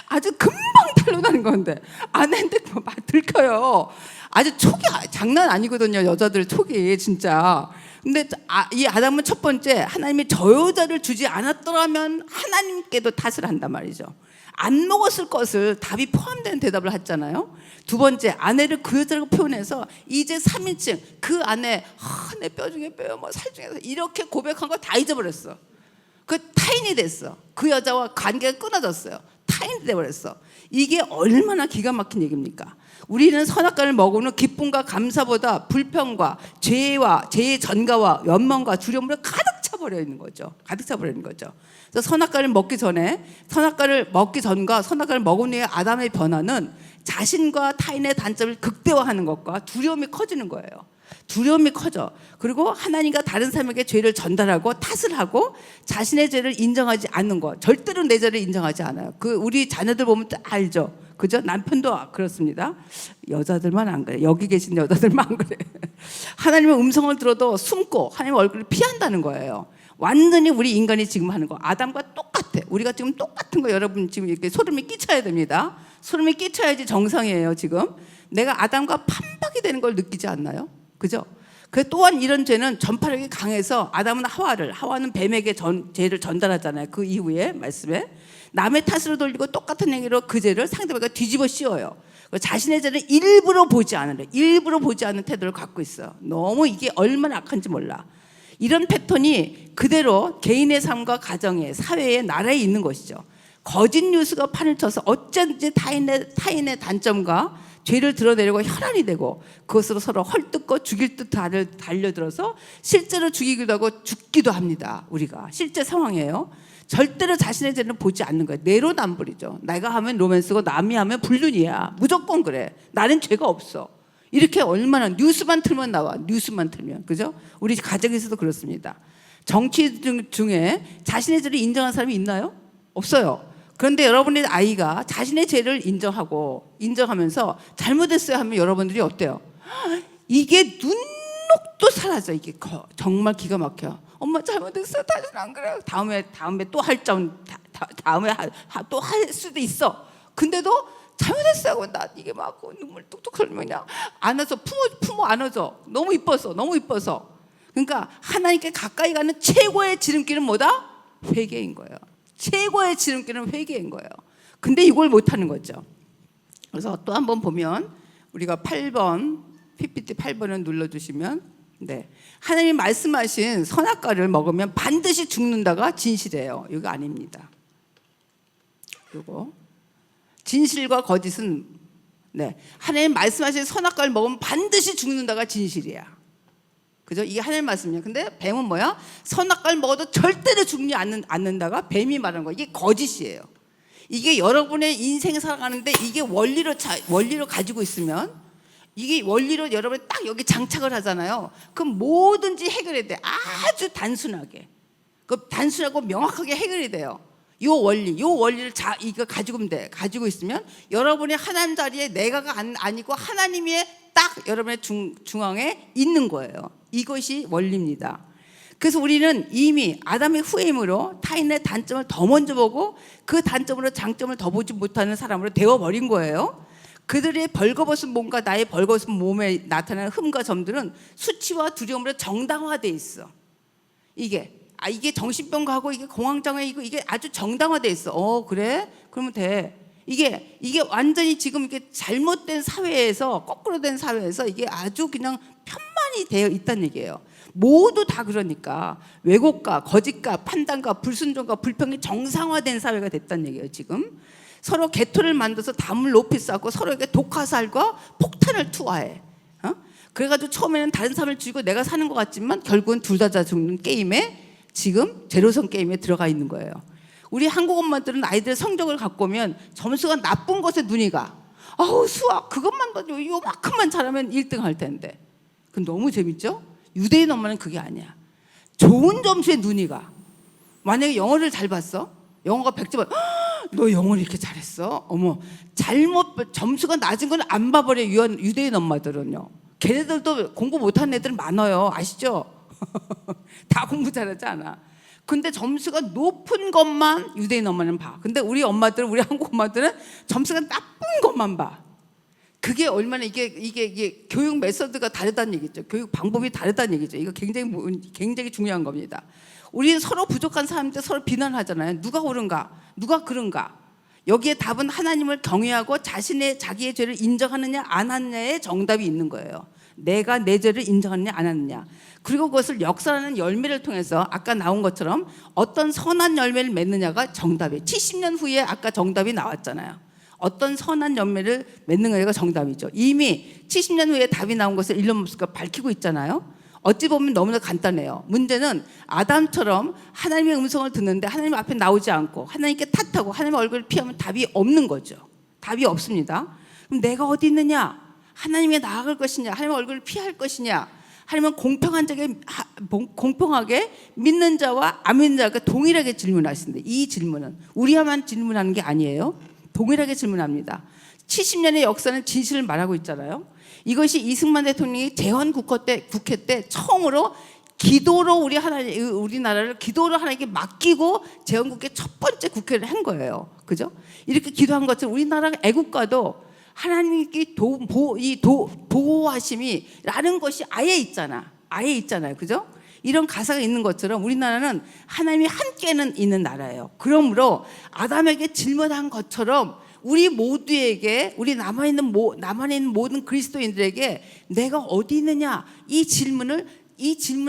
아주 금방 탄로나는 건데 아내한테 막 들켜요. 아주 촉이 장난 아니거든요. 여자들 촉이 진짜. 근데 이 아담은 첫 번째 하나님이 저 여자를 주지 않았더라면 하나님께도 탓을 한단 말이죠. 안 먹었을 것을 답이 포함된 대답을 했잖아요. 두 번째 아내를 그 여자라고 표현해서 이제 3인칭 그 아내 내 뼈 중에 뼈요 살 중에 이렇게 고백한 거 다 잊어버렸어. 그 타인이 됐어. 그 여자와 관계가 끊어졌어요. 타인이 돼버렸어. 이게 얼마나 기가 막힌 얘기입니까? 우리는 선악과를 먹으면 기쁨과 감사보다 불평과 죄의 전가와 연망과 두려움으로 가득 차버려 있는 거죠. 그래서 선악과를 먹기 전과 선악과를 먹은 후에 아담의 변화는 자신과 타인의 단점을 극대화하는 것과 두려움이 커지는 거예요. 두려움이 커져. 그리고 하나님과 다른 사람에게 죄를 전달하고 탓을 하고 자신의 죄를 인정하지 않는 것. 절대로 내 죄를 인정하지 않아요. 우리 자녀들 보면 알죠. 그죠? 남편도 그렇습니다. 여자들만 안 그래. 여기 계신 여자들만 안 그래. 하나님의 음성을 들어도 숨고 하나님의 얼굴을 피한다는 거예요. 완전히 우리 인간이 지금 하는 거 아담과 똑같아. 우리가 지금 똑같은 거 여러분 지금 이렇게 소름이 끼쳐야 됩니다. 소름이 끼쳐야지 정상이에요. 지금 내가 아담과 판박이 되는 걸 느끼지 않나요? 그죠? 그 또한 이런 죄는 전파력이 강해서 아담은 하와는 뱀에게 죄를 전달하잖아요. 그 이후에 말씀에 남의 탓으로 돌리고 똑같은 행위로 그 죄를 상대방에게 뒤집어 씌워요. 자신의 죄를 일부러 보지 않는 태도를 갖고 있어요. 너무 이게 얼마나 악한지 몰라. 이런 패턴이 그대로 개인의 삶과 가정에, 사회에, 나라에 있는 것이죠. 거짓 뉴스가 판을 쳐서 어쩐지 타인의 단점과 죄를 드러내려고 혈안이 되고 그것으로 서로 헐뜯고 죽일 듯 달려들어서 실제로 죽이기도 하고 죽기도 합니다. 우리가 실제 상황이에요. 절대로 자신의 죄는 보지 않는 거예요. 내로남불이죠. 내가 하면 로맨스고 남이 하면 불륜이야. 무조건 그래. 나는 죄가 없어. 이렇게 얼마나 뉴스만 틀면 나와. 뉴스만 틀면. 그죠? 우리 가정에서도 그렇습니다. 정치 중에 자신의 죄를 인정한 사람이 있나요? 없어요. 그런데 여러분의 아이가 자신의 죄를 인정하면서 잘못했어요 하면 여러분들이 어때요? 이게 눈녹도 사라져. 이게 정말 기가 막혀. 엄마 잘못했어. 다시는 안 그래요. 다음에 또 다음에 또 할 수도 있어. 근데도 잘못했어. 나 이게 막 눈물 뚝뚝 흘리면 그냥 안아서 품어 안아줘. 너무 이뻐서. 그러니까 하나님께 가까이 가는 최고의 지름길은 뭐다? 회개인 거예요. 최고의 지름길은 회개인 거예요. 근데 이걸 못하는 거죠. 그래서 또 한번 보면 우리가 8번 PPT 8번을 눌러주시면 네, 하나님이 말씀하신 선악과를 먹으면 반드시 죽는다가 진실이에요. 이거 아닙니다. 이거 진실과 거짓은 네, 하나님 말씀하신 선악과를 먹으면 반드시 죽는다가 진실이야. 그죠? 이게 하나님 말씀이에요. 근데 뱀은 뭐야? 선악과를 먹어도 절대로 죽지 않는다가 뱀이 말하는 거야. 이게 거짓이에요. 이게 여러분의 인생 살아가는데 이게 원리로 가지고 있으면 이게 원리로 여러분이 딱 여기 장착을 하잖아요. 그럼 뭐든지 해결이 돼. 아주 단순하게. 그 단순하고 명확하게 해결이 돼요. 요 원리를 이거 가지고 있으면 여러분의 하나님 자리에 내가가 아니고 하나님의 딱 여러분의 중앙에 있는 거예요. 이것이 원리입니다. 그래서 우리는 이미 아담의 후임으로 타인의 단점을 더 먼저 보고 그 단점으로 장점을 더 보지 못하는 사람으로 되어버린 거예요. 그들의 벌거벗은 몸과 나의 벌거벗은 몸에 나타나는 흠과 점들은 수치와 두려움으로 정당화돼 있어. 이게 정신병과하고 이게 공황장애 이게 아주 정당화돼 있어. 그래? 그러면 돼. 이게 완전히 지금 이게 잘못된 사회에서 거꾸로 된 사회에서 이게 아주 그냥 편만이 되어 있다는 얘기예요. 모두 다 그러니까 왜곡과 거짓과 판단과 불순종과 불평이 정상화된 사회가 됐다는 얘기예요. 지금 서로 개토를 만들어서 담을 높이 쌓고 서로에게 독화살과 폭탄을 투하해. 그래가지고 처음에는 다른 사람을 죽이고 내가 사는 것 같지만 결국은 둘 다 죽는 게임에 지금 제로섬 게임에 들어가 있는 거예요. 우리 한국 엄마들은 아이들 성적을 갖고 오면 점수가 나쁜 것에 눈이 가. 수학 그것만 봐도 요만큼만 잘하면 1등 할 텐데. 그건 너무 재밌죠? 유대인 엄마는 그게 아니야. 좋은 점수에 눈이 가. 만약에 영어를 잘 봤어? 영어가 100점 너 영어를 이렇게 잘했어? 어머 점수가 낮은 건 안 봐버려. 유대인 엄마들은요. 걔네들도 공부 못하는 애들 많아요. 아시죠? 다 공부 잘하지 않아. 근데 점수가 높은 것만 유대인 엄마는 봐. 근데 우리 한국 엄마들은 점수가 나쁜 것만 봐. 그게 얼마나 이게 교육 메소드가 다르다는 얘기죠. 교육 방법이 다르다는 얘기죠. 이거 굉장히 중요한 겁니다. 우리는 서로 부족한 사람들 서로 비난하잖아요. 누가 옳은가? 누가 그른가? 여기에 답은 하나님을 경외하고 자기의 죄를 인정하느냐 안 하느냐의 정답이 있는 거예요. 내가 내 죄를 인정하느냐 안 하느냐. 그리고 그것을 역사라는 열매를 통해서 아까 나온 것처럼 어떤 선한 열매를 맺느냐가 정답이에요. 70년 후에 아까 정답이 나왔잖아요. 어떤 선한 열매를 맺는가가 정답이죠. 이미 70년 후에 답이 나온 것을 일론 머스크가 밝히고 있잖아요. 어찌 보면 너무나 간단해요. 문제는 아담처럼 하나님의 음성을 듣는데 하나님 앞에 나오지 않고 하나님께 탓하고 하나님의 얼굴을 피하면 답이 없는 거죠. 답이 없습니다. 그럼 내가 어디 있느냐? 하나님에 나아갈 것이냐? 하나님의 얼굴을 피할 것이냐? 하나님은 공평하게 믿는 자와 안 믿는 자가 동일하게 질문하시는데 이 질문은 우리야만 질문하는 게 아니에요. 동일하게 질문합니다. 70년의 역사는 진실을 말하고 있잖아요. 이것이 이승만 대통령이 국회 때 처음으로 기도로 우리나라를 기도로 하나님께 맡기고 재헌국회 첫 번째 국회를 한 거예요. 그죠? 이렇게 기도한 것처럼 우리나라 애국가도 하나님께 보호하심이라는 것이 아예 있잖아요. 그죠? 이런 가사가 있는 것처럼 우리나라는 하나님이 함께는 있는 나라예요. 그러므로 아담에게 질문한 것처럼 우리 모두에게 우리 남아 있는 모든 그리스도인들에게 내가 어디 있느냐 이 질문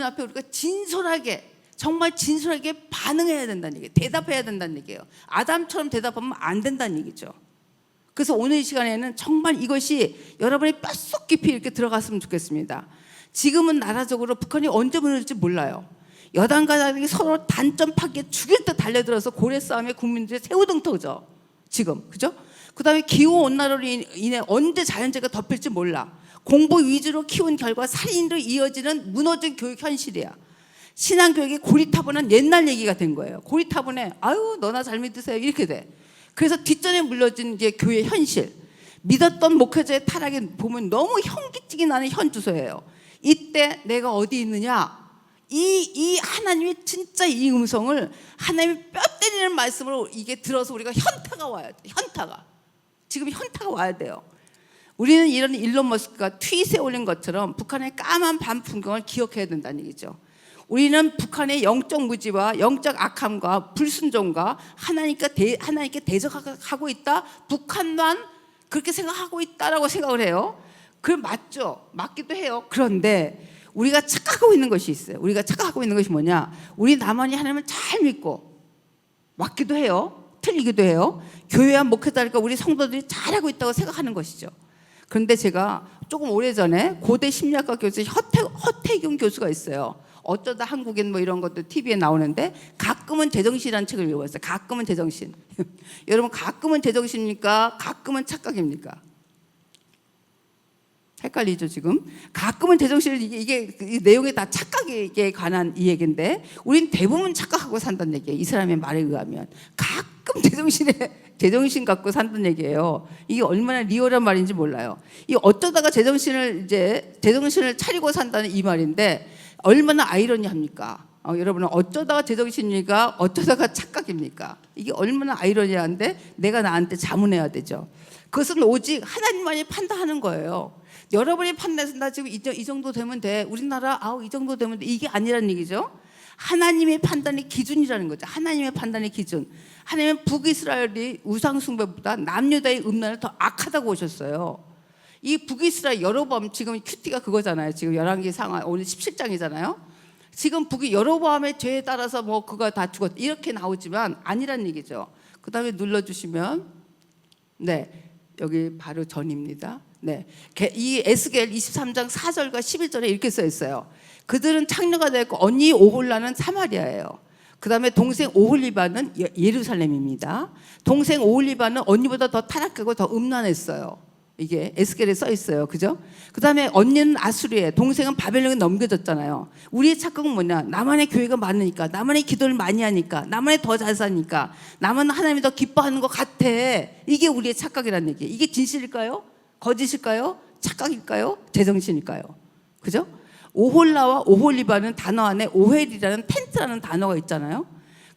앞에 우리가 정말 진솔하게 반응해야 된다는 얘기예요. 대답해야 된다는 얘기예요. 아담처럼 대답하면 안 된다는 얘기죠. 그래서 오늘 이 시간에는 정말 이것이 여러분의 뼛속 깊이 이렇게 들어갔으면 좋겠습니다. 지금은 나라적으로 북한이 언제 무너질지 몰라요. 여당과 야당이 서로 단점 파기에 죽일 듯 달려들어서 고래 싸움에 국민들이 새우등 터져 지금, 그죠? 그 다음에 기후온난화로 인해 언제 자연재해가 덮일지 몰라. 공부 위주로 키운 결과 살인으로 이어지는 무너진 교육 현실이야. 신앙교육이 고리타분한 옛날 얘기가 된 거예요. 고리타분해. 아유 너나 잘 믿으세요 이렇게 돼. 그래서 뒷전에 물려진 이제 교회 현실, 믿었던 목회자의 타락에 보면 너무 현기증이 나는 현주소예요. 이때 내가 어디 있느냐, 이 하나님의 진짜 이 음성을 하나님의 뼈 때리는 말씀으로 이게 들어서 우리가 현타가 와야 돼. 현타가 지금 현타가 와야 돼요. 우리는 이런 일론 머스크가 트윗에 올린 것처럼 북한의 까만 밤 풍경을 기억해야 된다는 얘기죠. 우리는 북한의 영적 무지와 영적 악함과 불순종과 하나님께 대적하고 있다. 북한만 그렇게 생각하고 있다라고 생각을 해요. 그럼 맞죠. 맞기도 해요. 그런데 우리가 착각하고 있는 것이 있어요. 우리가 착각하고 있는 것이 뭐냐. 우리 나만이 하나님을 잘 믿고 맞기도 해요. 틀리기도 해요. 교회와 목회자니까 우리 성도들이 잘하고 있다고 생각하는 것이죠. 그런데 제가 조금 오래전에 고대 심리학과 교수 허태균 교수가 있어요. 어쩌다 한국인 뭐 이런 것도 TV에 나오는데 가끔은 제정신이라는 책을 읽어봤어요. 가끔은 제정신. 여러분 가끔은 제정신입니까? 가끔은 착각입니까? 헷갈리죠 지금? 가끔은 제정신을 이게 내용이 다 착각에 관한 이 얘기인데 우린 대부분 착각하고 산다는 얘기예요. 이 사람의 말에 의하면 가끔 제정신 갖고 산다는 얘기예요. 이게 얼마나 리얼한 말인지 몰라요. 이 어쩌다가 제정신을 차리고 산다는 이 말인데 얼마나 아이러니합니까? 여러분은 어쩌다가 제정신입니까? 어쩌다가 착각입니까? 이게 얼마나 아이러니한데 내가 나한테 자문해야 되죠. 그것은 오직 하나님만이 판단하는 거예요. 여러분이 판단해서 나 지금 이 정도 되면 돼. 우리나라 이 정도 되면 돼. 이게 아니라는 얘기죠. 하나님의 판단의 기준이라는 거죠. 하나님의 판단의 기준. 하나님은 북이스라엘이 우상숭배보다 남유다의 음란을 더 악하다고 보셨어요. 이 북이스라엘 여로보암 지금 큐티가 그거잖아요. 지금 열왕기 상하 오늘 17장이잖아요. 지금 북이 여로보암의 죄에 따라서 뭐 그가 다 죽었다 이렇게 나오지만 아니란 얘기죠. 그 다음에 눌러주시면 네 여기 바로 전입니다. 네, 이 에스겔 23장 4절과 11절에 이렇게 써 있어요. 그들은 창녀가 되었고 언니 오홀라는 사마리아예요. 그 다음에 동생 오홀리바는 예루살렘입니다. 동생 오홀리바는 언니보다 더 타락하고 더 음란했어요. 이게 에스겔에 써 있어요. 그죠? 그 다음에 언니는 아수리에, 동생은 바벨론에 넘겨졌잖아요. 우리의 착각은 뭐냐? 나만의 교회가 많으니까, 나만의 기도를 많이 하니까, 나만의 더 잘 사니까, 나만 하나님이 더 기뻐하는 것 같아. 이게 우리의 착각이라는 얘기예요. 이게 진실일까요? 거짓일까요? 착각일까요? 제정신일까요? 그죠? 오홀라와 오홀리바는 단어 안에 오헬이라는 텐트라는 단어가 있잖아요.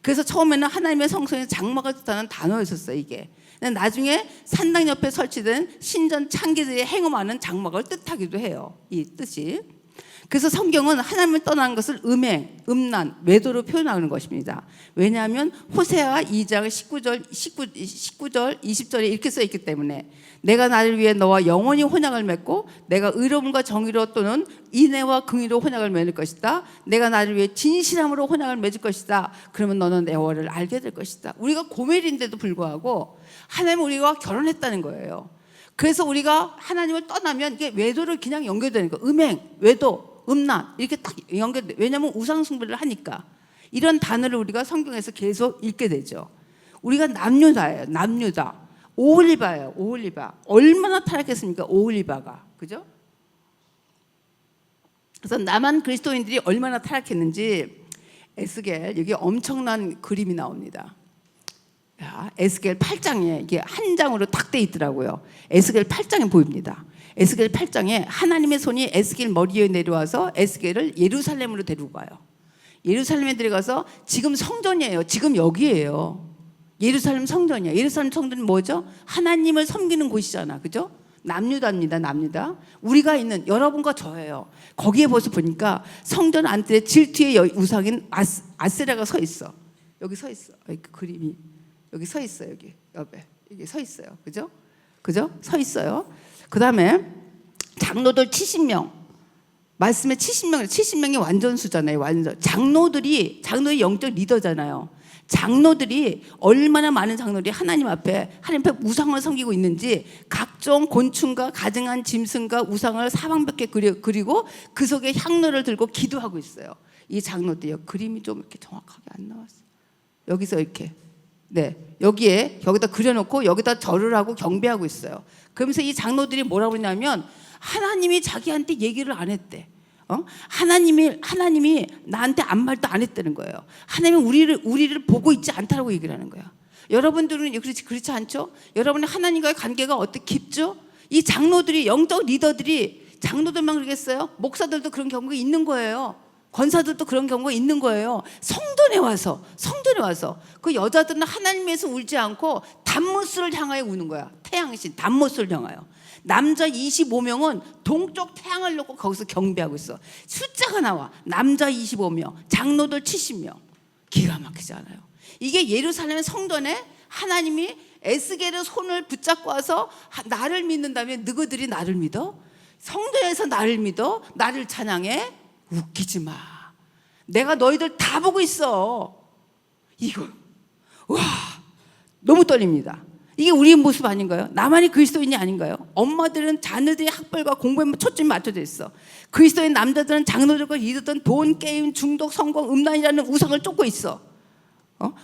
그래서 처음에는 하나님의 성소에 장막을 뜻하는 단어였었어요. 이게 나중에 산당 옆에 설치된 신전 창기들의 행음하는 장막을 뜻하기도 해요. 이 뜻이. 그래서 성경은 하나님을 떠나는 것을 음행, 음란, 외도로 표현하는 것입니다. 왜냐하면 호세아 2장 19절, 20절에 이렇게 써 있기 때문에 내가 나를 위해 너와 영원히 혼약을 맺고 내가 의로움과 정의로 또는 인애와 긍의로 혼약을 맺을 것이다. 내가 나를 위해 진실함으로 혼약을 맺을 것이다. 그러면 너는 내 월을 알게 될 것이다. 우리가 고멜인데도 불구하고 하나님은 우리가 결혼했다는 거예요. 그래서 우리가 하나님을 떠나면 이게 외도를 그냥 연결되는 거예요. 음행, 외도, 음란 이렇게 딱 연결돼. 왜냐하면 우상숭배를 하니까. 이런 단어를 우리가 성경에서 계속 읽게 되죠. 우리가 남유다예요. 남유다. 오홀리바예요. 오홀리바. 얼마나 타락했습니까? 오홀리바가. 그죠? 그래서 남한 그리스도인들이 얼마나 타락했는지 에스겔 여기 엄청난 그림이 나옵니다. 야, 에스겔 8장에 이게 한 장으로 딱 돼 있더라고요. 에스겔 8장에 보입니다. 에스겔 8장에 하나님의 손이 에스겔 머리에 내려와서 에스겔을 예루살렘으로 데리고 가요. 예루살렘에 들어가서 지금 성전이에요. 지금 여기에요. 예루살렘 성전이야. 예루살렘 성전은 뭐죠? 하나님을 섬기는 곳이잖아. 그죠? 남유다입니다. 남유다. 우리가 있는 여러분과 저예요. 거기에 벌써 보니까 성전 안뜰에 질투의 우상인 아세라가 서 있어. 여기 서 있어. 그 그림이 여기 서 있어요. 여기 옆에 이게 서 있어요. 그죠? 그죠? 서 있어요. 그 다음에 장로들 70명. 말씀에 70명이 완전수잖아요. 장로들이 영적 리더잖아요. 장로들이 얼마나 많은 장로들이 하나님 앞에 우상을 섬기고 있는지 각종 곤충과 가증한 짐승과 우상을 사방벽에 그리고 그 속에 향로를 들고 기도하고 있어요. 이 장로들이요. 그림이 좀 이렇게 정확하게 안 나왔어요. 여기서 이렇게 여기다 그려놓고 여기다 절을 하고 경배하고 있어요. 그러면서 이 장로들이 뭐라고 그러냐면 하나님이 자기한테 얘기를 안 했대. 하나님이 나한테 아무 말도 안 했다는 거예요. 하나님은 우리를 보고 있지 않다라고 얘기를 하는 거야. 여러분들은 그렇지 않죠? 여러분의 하나님과의 관계가 어떻게 깊죠? 이 장로들이, 영적 리더들이, 장로들만 그러겠어요? 목사들도 그런 경우가 있는 거예요. 권사들도 그런 경우가 있는 거예요. 성전에 와서 그 여자들은 하나님에서 울지 않고 단못을 향하여 우는 거야. 태양신 단못을 향하여. 남자 25명은 동쪽 태양을 놓고 거기서 경배하고 있어. 숫자가 나와. 남자 25명, 장로들 70명. 기가 막히지 않아요? 이게 예루살렘 성전에 하나님이 에스겔의 손을 붙잡고 와서 나를 믿는다면 너희들이 나를 믿어? 성전에서 나를 믿어? 나를 찬양해? 웃기지 마. 내가 너희들 다 보고 있어. 이거 와 너무 떨립니다. 이게 우리의 모습 아닌가요? 나만이 그리스도인이 아닌가요? 엄마들은 자녀들의 학벌과 공부에 초점이 맞춰져 있어. 그리스도인 남자들은 장로들과 리더들은 돈, 게임, 중독, 성공, 음란이라는 우상을 쫓고 있어.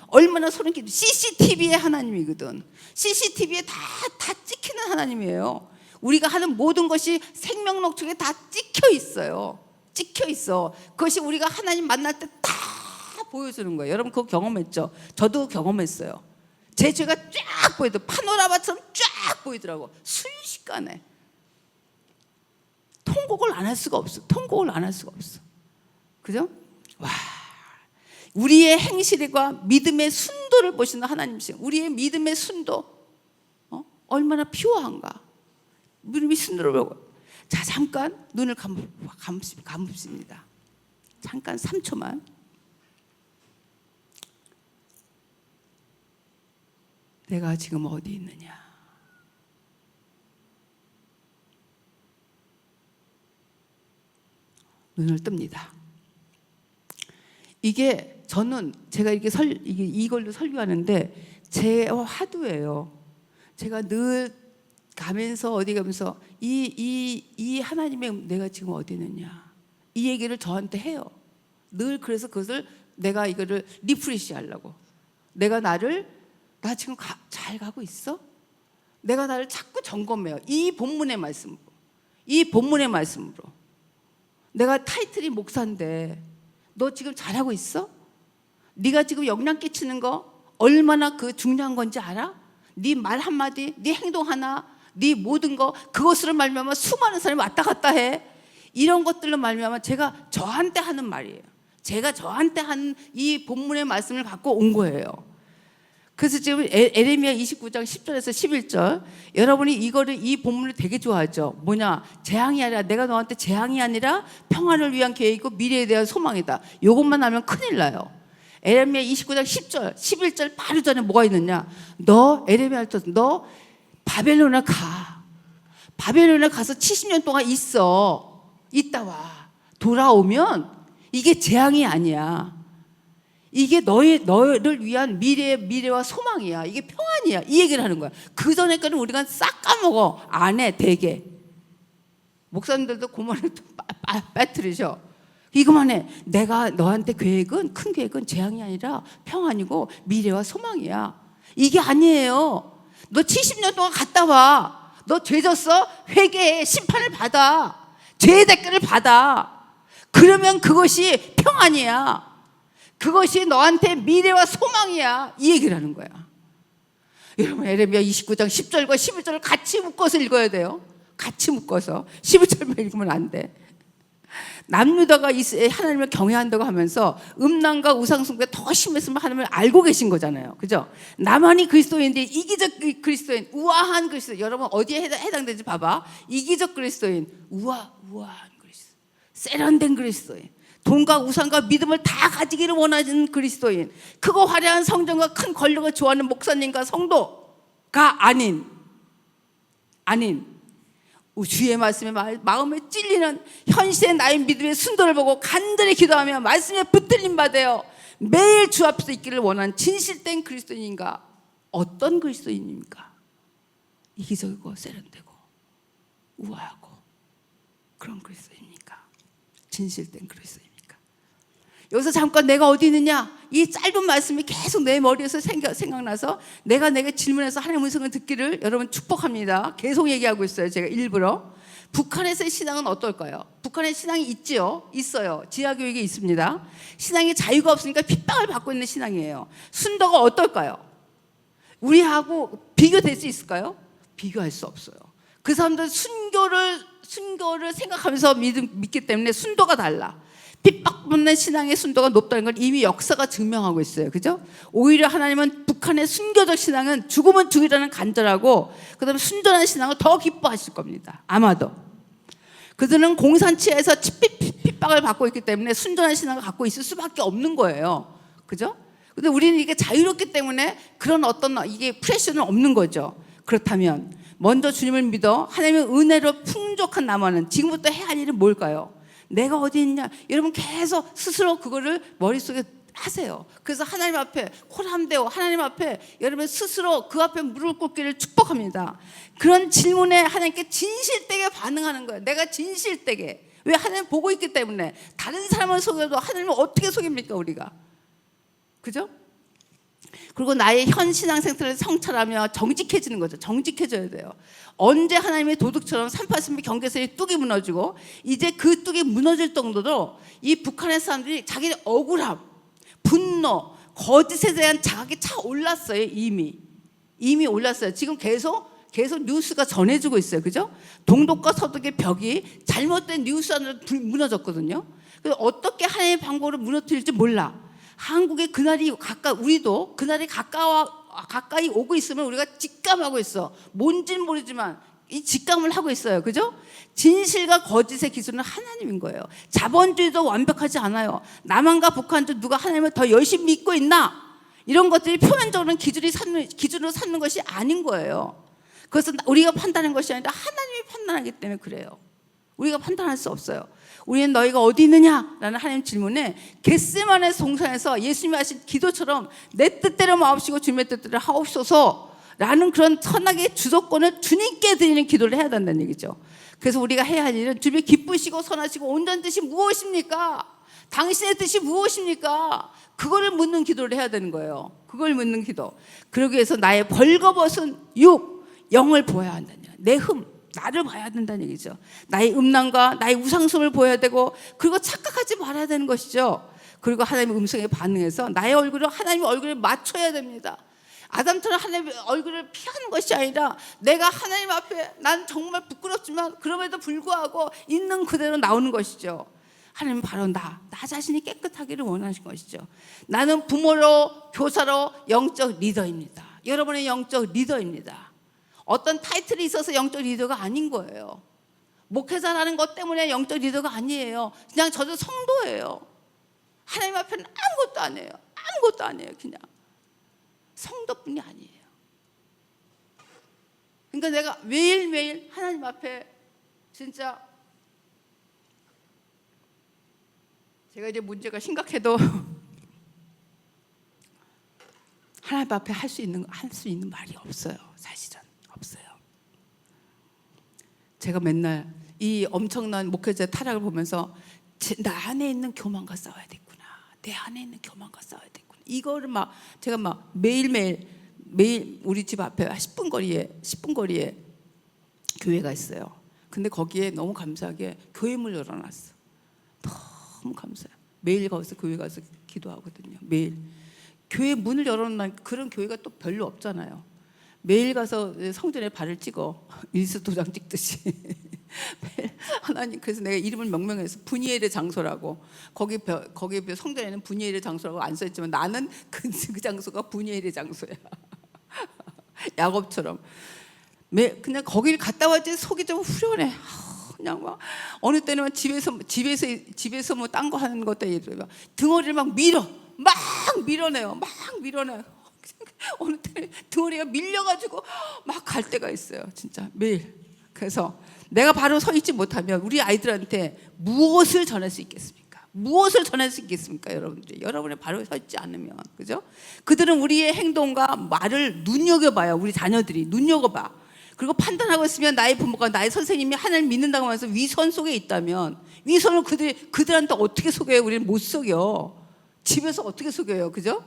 얼마나 소름 끼쳐. CCTV의 하나님이거든. CCTV에 다 찍히는 하나님이에요. 우리가 하는 모든 것이 생명록 중에 다 찍혀 있어요. 찍혀 있어. 그것이 우리가 하나님 만날 때 다 보여주는 거예요. 여러분 그거 경험했죠? 저도 경험했어요. 제 죄가 쫙 보이더라고. 파노라마처럼 쫙 보이더라고. 순식간에. 통곡을 안 할 수가 없어. 그죠? 와. 우리의 행실과 믿음의 순도를 보시는 하나님이신 우리의 믿음의 순도 얼마나 피오한가. 믿음의 순도를 보고. 자, 잠깐 눈을 감읍시다. 잠깐 3초만. 내가 지금 어디 있느냐? 눈을 뜹니다. 이게 저는 제가 이걸로 설교하는데 제 화두예요. 제가 늘 가면서 어디 가면서 이 하나님의 내가 지금 어디 있느냐 이 얘기를 저한테 해요. 늘 그래서 그것을 내가 이거를 리프레시 하려고. 나 지금 잘 가고 있어? 내가 나를 자꾸 점검해요. 이 본문의 말씀으로. 내가 타이틀이 목사인데 너 지금 잘하고 있어? 네가 지금 영향 끼치는 거 얼마나 그 중요한 건지 알아? 네 말 한마디, 네 행동 하나, 네 모든 거 그것으로 말미암아 수많은 사람이 왔다 갔다 해. 이런 것들로 말미암아 제가 저한테 하는 말이에요. 제가 저한테 한 이 본문의 말씀을 갖고 온 거예요. 그래서 지금 에레미야 29장 10절에서 11절 여러분이 이 본문을 되게 좋아하죠. 뭐냐? 재앙이 아니라 내가 너한테 재앙이 아니라 평안을 위한 계획이고 미래에 대한 소망이다. 이것만 하면 큰일 나요. 에레미야 29장 10절 11절 바로 전에 뭐가 있느냐? 너 바벨론에 가. 바벨론에 가서 70년 동안 있다 와. 돌아오면 이게 재앙이 아니야. 이게 너를 위한 미래와 소망이야. 이게 평안이야. 이 얘기를 하는 거야. 그 전에 거는 우리가 싹 까먹어. 안 해, 되게. 목사님들도 그만을 빠뜨리셔. 이거만 해. 내가 너한테 큰 계획은 재앙이 아니라 평안이고 미래와 소망이야. 이게 아니에요. 너 70년 동안 갔다 와. 너 죄 졌어? 회개해. 심판을 받아. 죄의 대가를 받아. 그러면 그것이 평안이야. 그것이 너한테 미래와 소망이야. 이 얘기를 하는 거야. 여러분 에레미야 29장 10절과 11절을 같이 묶어서 읽어야 돼요. 같이 묶어서 11절만 읽으면 안 돼. 남유다가 하나님을 경외한다고 하면서 음란과 우상숭배 더 심했으면 하나님을 알고 계신 거잖아요. 그죠? 나만이 그리스도인인데 이기적 그리스도인, 우아한 그리스도인. 여러분 어디에 해당되는지 봐봐. 이기적 그리스도인, 우아한 그리스도인, 세련된 그리스도인, 돈과 우상과 믿음을 다 가지기를 원하는 그리스도인, 크고 화려한 성전과 큰 권력을 좋아하는 목사님과 성도가 아닌 주의 말씀에 마음에 찔리는 현실의 나의 믿음의 순도를 보고 간절히 기도하며 말씀에 붙들림 받아요. 매일 주 앞에서 있기를 원하는 진실된 그리스도인인가? 어떤 그리스도인입니까? 이기적이고 세련되고 우아하고 그런 그리스도입니까? 진실된 그리스도입니까? 여기서 잠깐 내가 어디 있느냐? 이 짧은 말씀이 계속 내 머리에서 생각나서 내가 내게 질문해서 하나님의 음성을 듣기를 여러분 축복합니다. 계속 얘기하고 있어요. 제가 일부러. 북한에서의 신앙은 어떨까요? 북한의 신앙이 있지요? 있어요. 지하교육이 있습니다. 신앙에 자유가 없으니까 핍박을 받고 있는 신앙이에요. 순도가 어떨까요? 우리하고 비교될 수 있을까요? 비교할 수 없어요. 그 사람들은 순교를 생각하면서 믿기 때문에 순도가 달라. 핍박받는 신앙의 순도가 높다는 걸 이미 역사가 증명하고 있어요. 그죠? 오히려 하나님은 북한의 순교적 신앙은 죽으면 죽이라는 간절하고 그다음에 순전한 신앙을 더 기뻐하실 겁니다. 아마도. 그들은 공산치에서 핍박을 받고 있기 때문에 순전한 신앙을 갖고 있을 수밖에 없는 거예요. 그죠? 근데 우리는 이게 자유롭기 때문에 그런 어떤 이게 프레셔는 없는 거죠. 그렇다면 먼저 주님을 믿어 하나님의 은혜로 풍족한 나만은 지금부터 해야 할 일은 뭘까요? 내가 어디 있냐? 여러분 계속 스스로 그거를 머릿속에 하세요. 그래서 하나님 앞에 호람되어 하나님 앞에 여러분 스스로 그 앞에 무릎 꿇기를 축복합니다. 그런 질문에 하나님께 진실되게 반응하는 거예요. 내가 진실되게. 왜? 하나님 보고 있기 때문에. 다른 사람을 속여도 하나님을 어떻게 속입니까 우리가? 그죠? 그리고 나의 현 신앙생활을 성찰하며 정직해지는 거죠. 정직해져야 돼요. 언제 하나님의 도둑처럼 38선비 경계선이 뚝이 무너지고 이제 그 뚝이 무너질 정도로 이 북한의 사람들이 자기의 억울함, 분노, 거짓에 대한 자각이 차 올랐어요. 이미 올랐어요. 지금 계속 뉴스가 전해지고 있어요. 그죠? 동독과 서독의 벽이 잘못된 뉴스 안으로 무너졌거든요. 그래서 어떻게 하나님의 방법으로 무너뜨릴지 몰라. 한국의 그날이 우리도 그날이 가까이 오고 있으면 우리가 직감하고 있어. 뭔지는 모르지만 이 직감을 하고 있어요. 그죠? 진실과 거짓의 기준은 하나님인 거예요. 자본주의도 완벽하지 않아요. 남한과 북한도 누가 하나님을 더 열심히 믿고 있나? 이런 것들이 표면적으로는 기준으로 삼는 것이 아닌 거예요. 그것은 우리가 판단하는 것이 아니라 하나님이 판단하기 때문에 그래요. 우리가 판단할 수 없어요. 우리는 너희가 어디 있느냐? 라는 하나님 질문에 겟세마네 동산에서 예수님이 하신 기도처럼 내 뜻대로 마옵시고 주님의 뜻대로 하옵소서 라는 그런 선악의 주도권을 주님께 드리는 기도를 해야 된다는 얘기죠. 그래서 우리가 해야 할 일은 주님이 기쁘시고 선하시고 온전한 뜻이 무엇입니까? 당신의 뜻이 무엇입니까? 그거를 묻는 기도를 해야 되는 거예요. 그걸 묻는 기도. 그러기 위해서 나의 벌거벗은 영을 보아야 한다는 거예요. 내 나를 봐야 된다는 얘기죠. 나의 음란과 나의 우상심을 보여야 되고 그리고 착각하지 말아야 되는 것이죠. 그리고 하나님의 음성에 반응해서 나의 얼굴을 하나님의 얼굴에 맞춰야 됩니다. 아담처럼 하나님의 얼굴을 피하는 것이 아니라 내가 하나님 앞에 난 정말 부끄럽지만 그럼에도 불구하고 있는 그대로 나오는 것이죠. 하나님은 바로 나 자신이 깨끗하기를 원하신 것이죠. 나는 부모로 교사로 영적 리더입니다. 여러분의 영적 리더입니다. 어떤 타이틀이 있어서 영적 리더가 아닌 거예요. 목회자라는 것 때문에 영적 리더가 아니에요. 그냥 저도 성도예요. 하나님 앞에는 아무것도 아니에요. 아무것도 아니에요. 그냥 성도뿐이 아니에요. 그러니까 내가 매일매일 하나님 앞에 진짜 제가 이제 문제가 심각해도 하나님 앞에 할 수 있는 말이 없어요. 사실은 없어요. 제가 맨날 이 엄청난 목회자의 타락을 보면서 나 안에 있는 교만과 싸워야 되겠구나. 내 안에 있는 교만과 싸워야 되겠구나. 이거를 제가 매일 우리 집 앞에 10분 거리에 교회가 있어요. 근데 거기에 너무 감사하게 교회문을 열어놨어. 너무 감사해요. 매일 거기서 교회 가서 기도하거든요. 매일 교회 문을 열어놓은 그런 교회가 또 별로 없잖아요. 매일 가서 성전에 발을 찍어 일수 도장 찍듯이 하나님. 그래서 내가 이름을 명명해서 분이엘의 장소라고. 거기 성전에는 분이엘의 장소라고 안 써있지만 나는 그 장소가 분이엘의 장소야. 야곱처럼 그냥 거기를 갔다 왔지 속이 좀 후련해. 그냥 어느 때는 집에서 뭐 딴 거 하는 것도 등어리를 막 밀어내요. 어느 때 등어리가 밀려가지고 막 갈 때가 있어요. 진짜 매일. 그래서 내가 바로 서 있지 못하면 우리 아이들한테 무엇을 전할 수 있겠습니까? 무엇을 전할 수 있겠습니까, 여러분들이? 여러분의 바로 서 있지 않으면, 그죠? 그들은 우리의 행동과 말을 눈여겨봐요. 우리 자녀들이 눈여겨봐. 그리고 판단하고 있으면 나의 부모가, 나의 선생님이 하나님 믿는다고 하면서 위선 속에 있다면, 위선을 그들한테 어떻게 속여요? 우리는 못 속여. 집에서 어떻게 속여요, 그죠?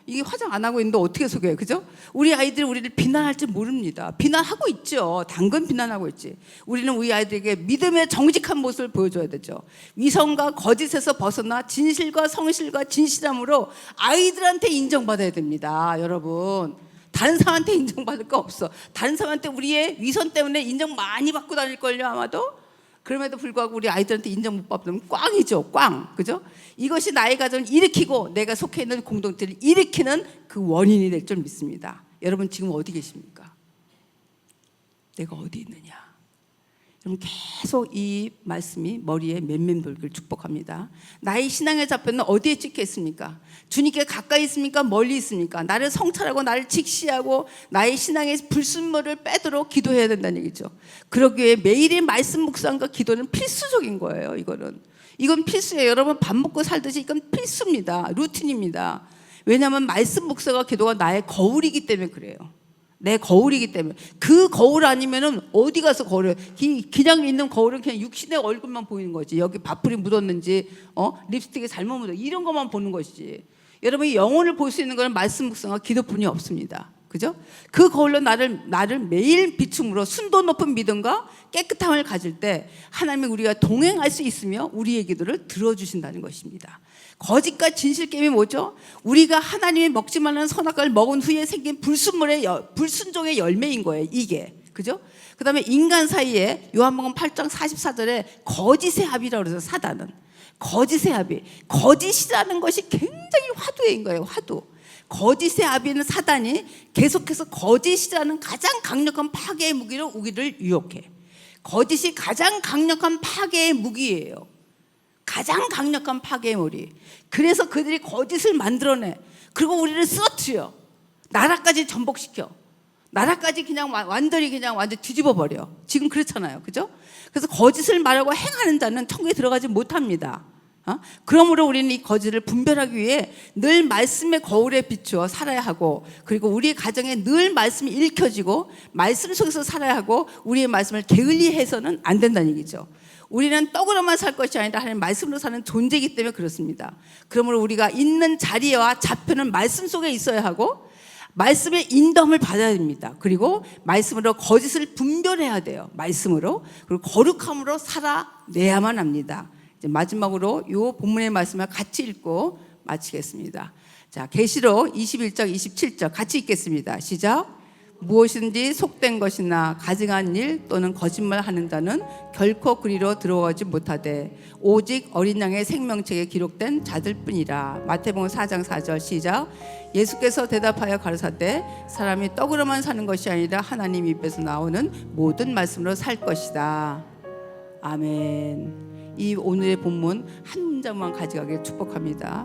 이게 화장 안 하고 있는데 어떻게 속여요, 그죠? 우리 아이들이 우리를 비난할지 모릅니다. 비난하고 있죠. 당근 비난하고 있지. 우리는 우리 아이들에게 믿음의 정직한 모습을 보여줘야 되죠. 위선과 거짓에서 벗어나 진실과 성실과 진실함으로 아이들한테 인정받아야 됩니다, 여러분. 다른 사람한테 인정받을 거 없어. 다른 사람한테 우리의 위선 때문에 인정 많이 받고 다닐걸요, 아마도. 그럼에도 불구하고 우리 아이들한테 인정 못 받으면 꽝이죠, 꽝. 그죠? 이것이 나의 가정을 일으키고 내가 속해 있는 공동체를 일으키는 그 원인이 될 줄 믿습니다. 여러분 지금 어디 계십니까? 내가 어디 있느냐? 여러분 계속 이 말씀이 머리에 맴맴 돌기를 축복합니다. 나의 신앙의 좌표는 어디에 찍혀 있습니까? 주님께 가까이 있습니까? 멀리 있습니까? 나를 성찰하고 나를 직시하고 나의 신앙의 불순물을 빼도록 기도해야 된다는 얘기죠. 그러기 위해 매일의 말씀 묵상과 기도는 필수적인 거예요. 이건 필수예요. 여러분 밥 먹고 살듯이 이건 필수입니다. 루틴입니다. 왜냐하면 말씀 묵상과 기도가 나의 거울이기 때문에 그래요. 내 거울이기 때문에. 그 거울 아니면은 어디 가서 거울을, 그냥 있는 거울은 그냥 육신의 얼굴만 보이는 거지. 여기 밥풀이 묻었는지 립스틱이 잘못 묻어 이런 것만 보는 것이지. 여러분이 영혼을 볼 수 있는 것은 말씀 묵상과 기도뿐이 없습니다. 그죠? 그 거울로 나를 매일 비춤으로 순도 높은 믿음과 깨끗함을 가질 때 하나님이 우리가 동행할 수 있으며 우리의 기도를 들어주신다는 것입니다. 거짓과 진실 게임이 뭐죠? 우리가 하나님이 먹지 말라는 선악과를 먹은 후에 생긴 불순종의 열매인 거예요, 이게. 그죠? 그 다음에 인간 사이에 요한복음 8장 44절에 거짓의 합이라고 그래서 사단은 거짓의 합이, 거짓이라는 것이 굉장히 화두인 거예요, 화두. 거짓의 합의는 사단이 계속해서 거짓이라는 가장 강력한 파괴의 무기로 우리를 유혹해. 거짓이 가장 강력한 파괴의 무기예요. 가장 강력한 파괴의 무기. 그래서 그들이 거짓을 만들어내. 그리고 우리를 쓰러뜨려. 나라까지 전복시켜. 나라까지 그냥 완전히 뒤집어 버려. 지금 그렇잖아요, 그죠? 그래서 거짓을 말하고 행하는 자는 천국에 들어가지 못합니다. 그러므로 우리는 이 거짓을 분별하기 위해 늘 말씀의 거울에 비추어 살아야 하고, 그리고 우리의 가정에 늘 말씀이 읽혀지고 말씀 속에서 살아야 하고, 우리의 말씀을 게을리해서는 안 된다는 얘기죠. 우리는 떡으로만 살 것이 아니라 하나님 말씀으로 사는 존재이기 때문에 그렇습니다. 그러므로 우리가 있는 자리와 좌표는 말씀 속에 있어야 하고 말씀의 인도함을 받아야 됩니다. 그리고 말씀으로 거짓을 분별해야 돼요. 말씀으로. 그리고 거룩함으로 살아내야만 합니다. 이제 마지막으로 이 본문의 말씀을 같이 읽고 마치겠습니다. 자, 계시록 21장 27절 같이 읽겠습니다. 시작. 무엇인지 속된 것이나 가증한 일 또는 거짓말하는 자는 결코 그리로 들어가지 못하되 오직 어린 양의 생명책에 기록된 자들뿐이라. 마태복음 4장 4절 시작. 예수께서 대답하여 가르사대 사람이 떡으로만 사는 것이 아니라 하나님 입에서 나오는 모든 말씀으로 살 것이다. 아멘. 이 오늘의 본문 한 문장만 가져가길 축복합니다.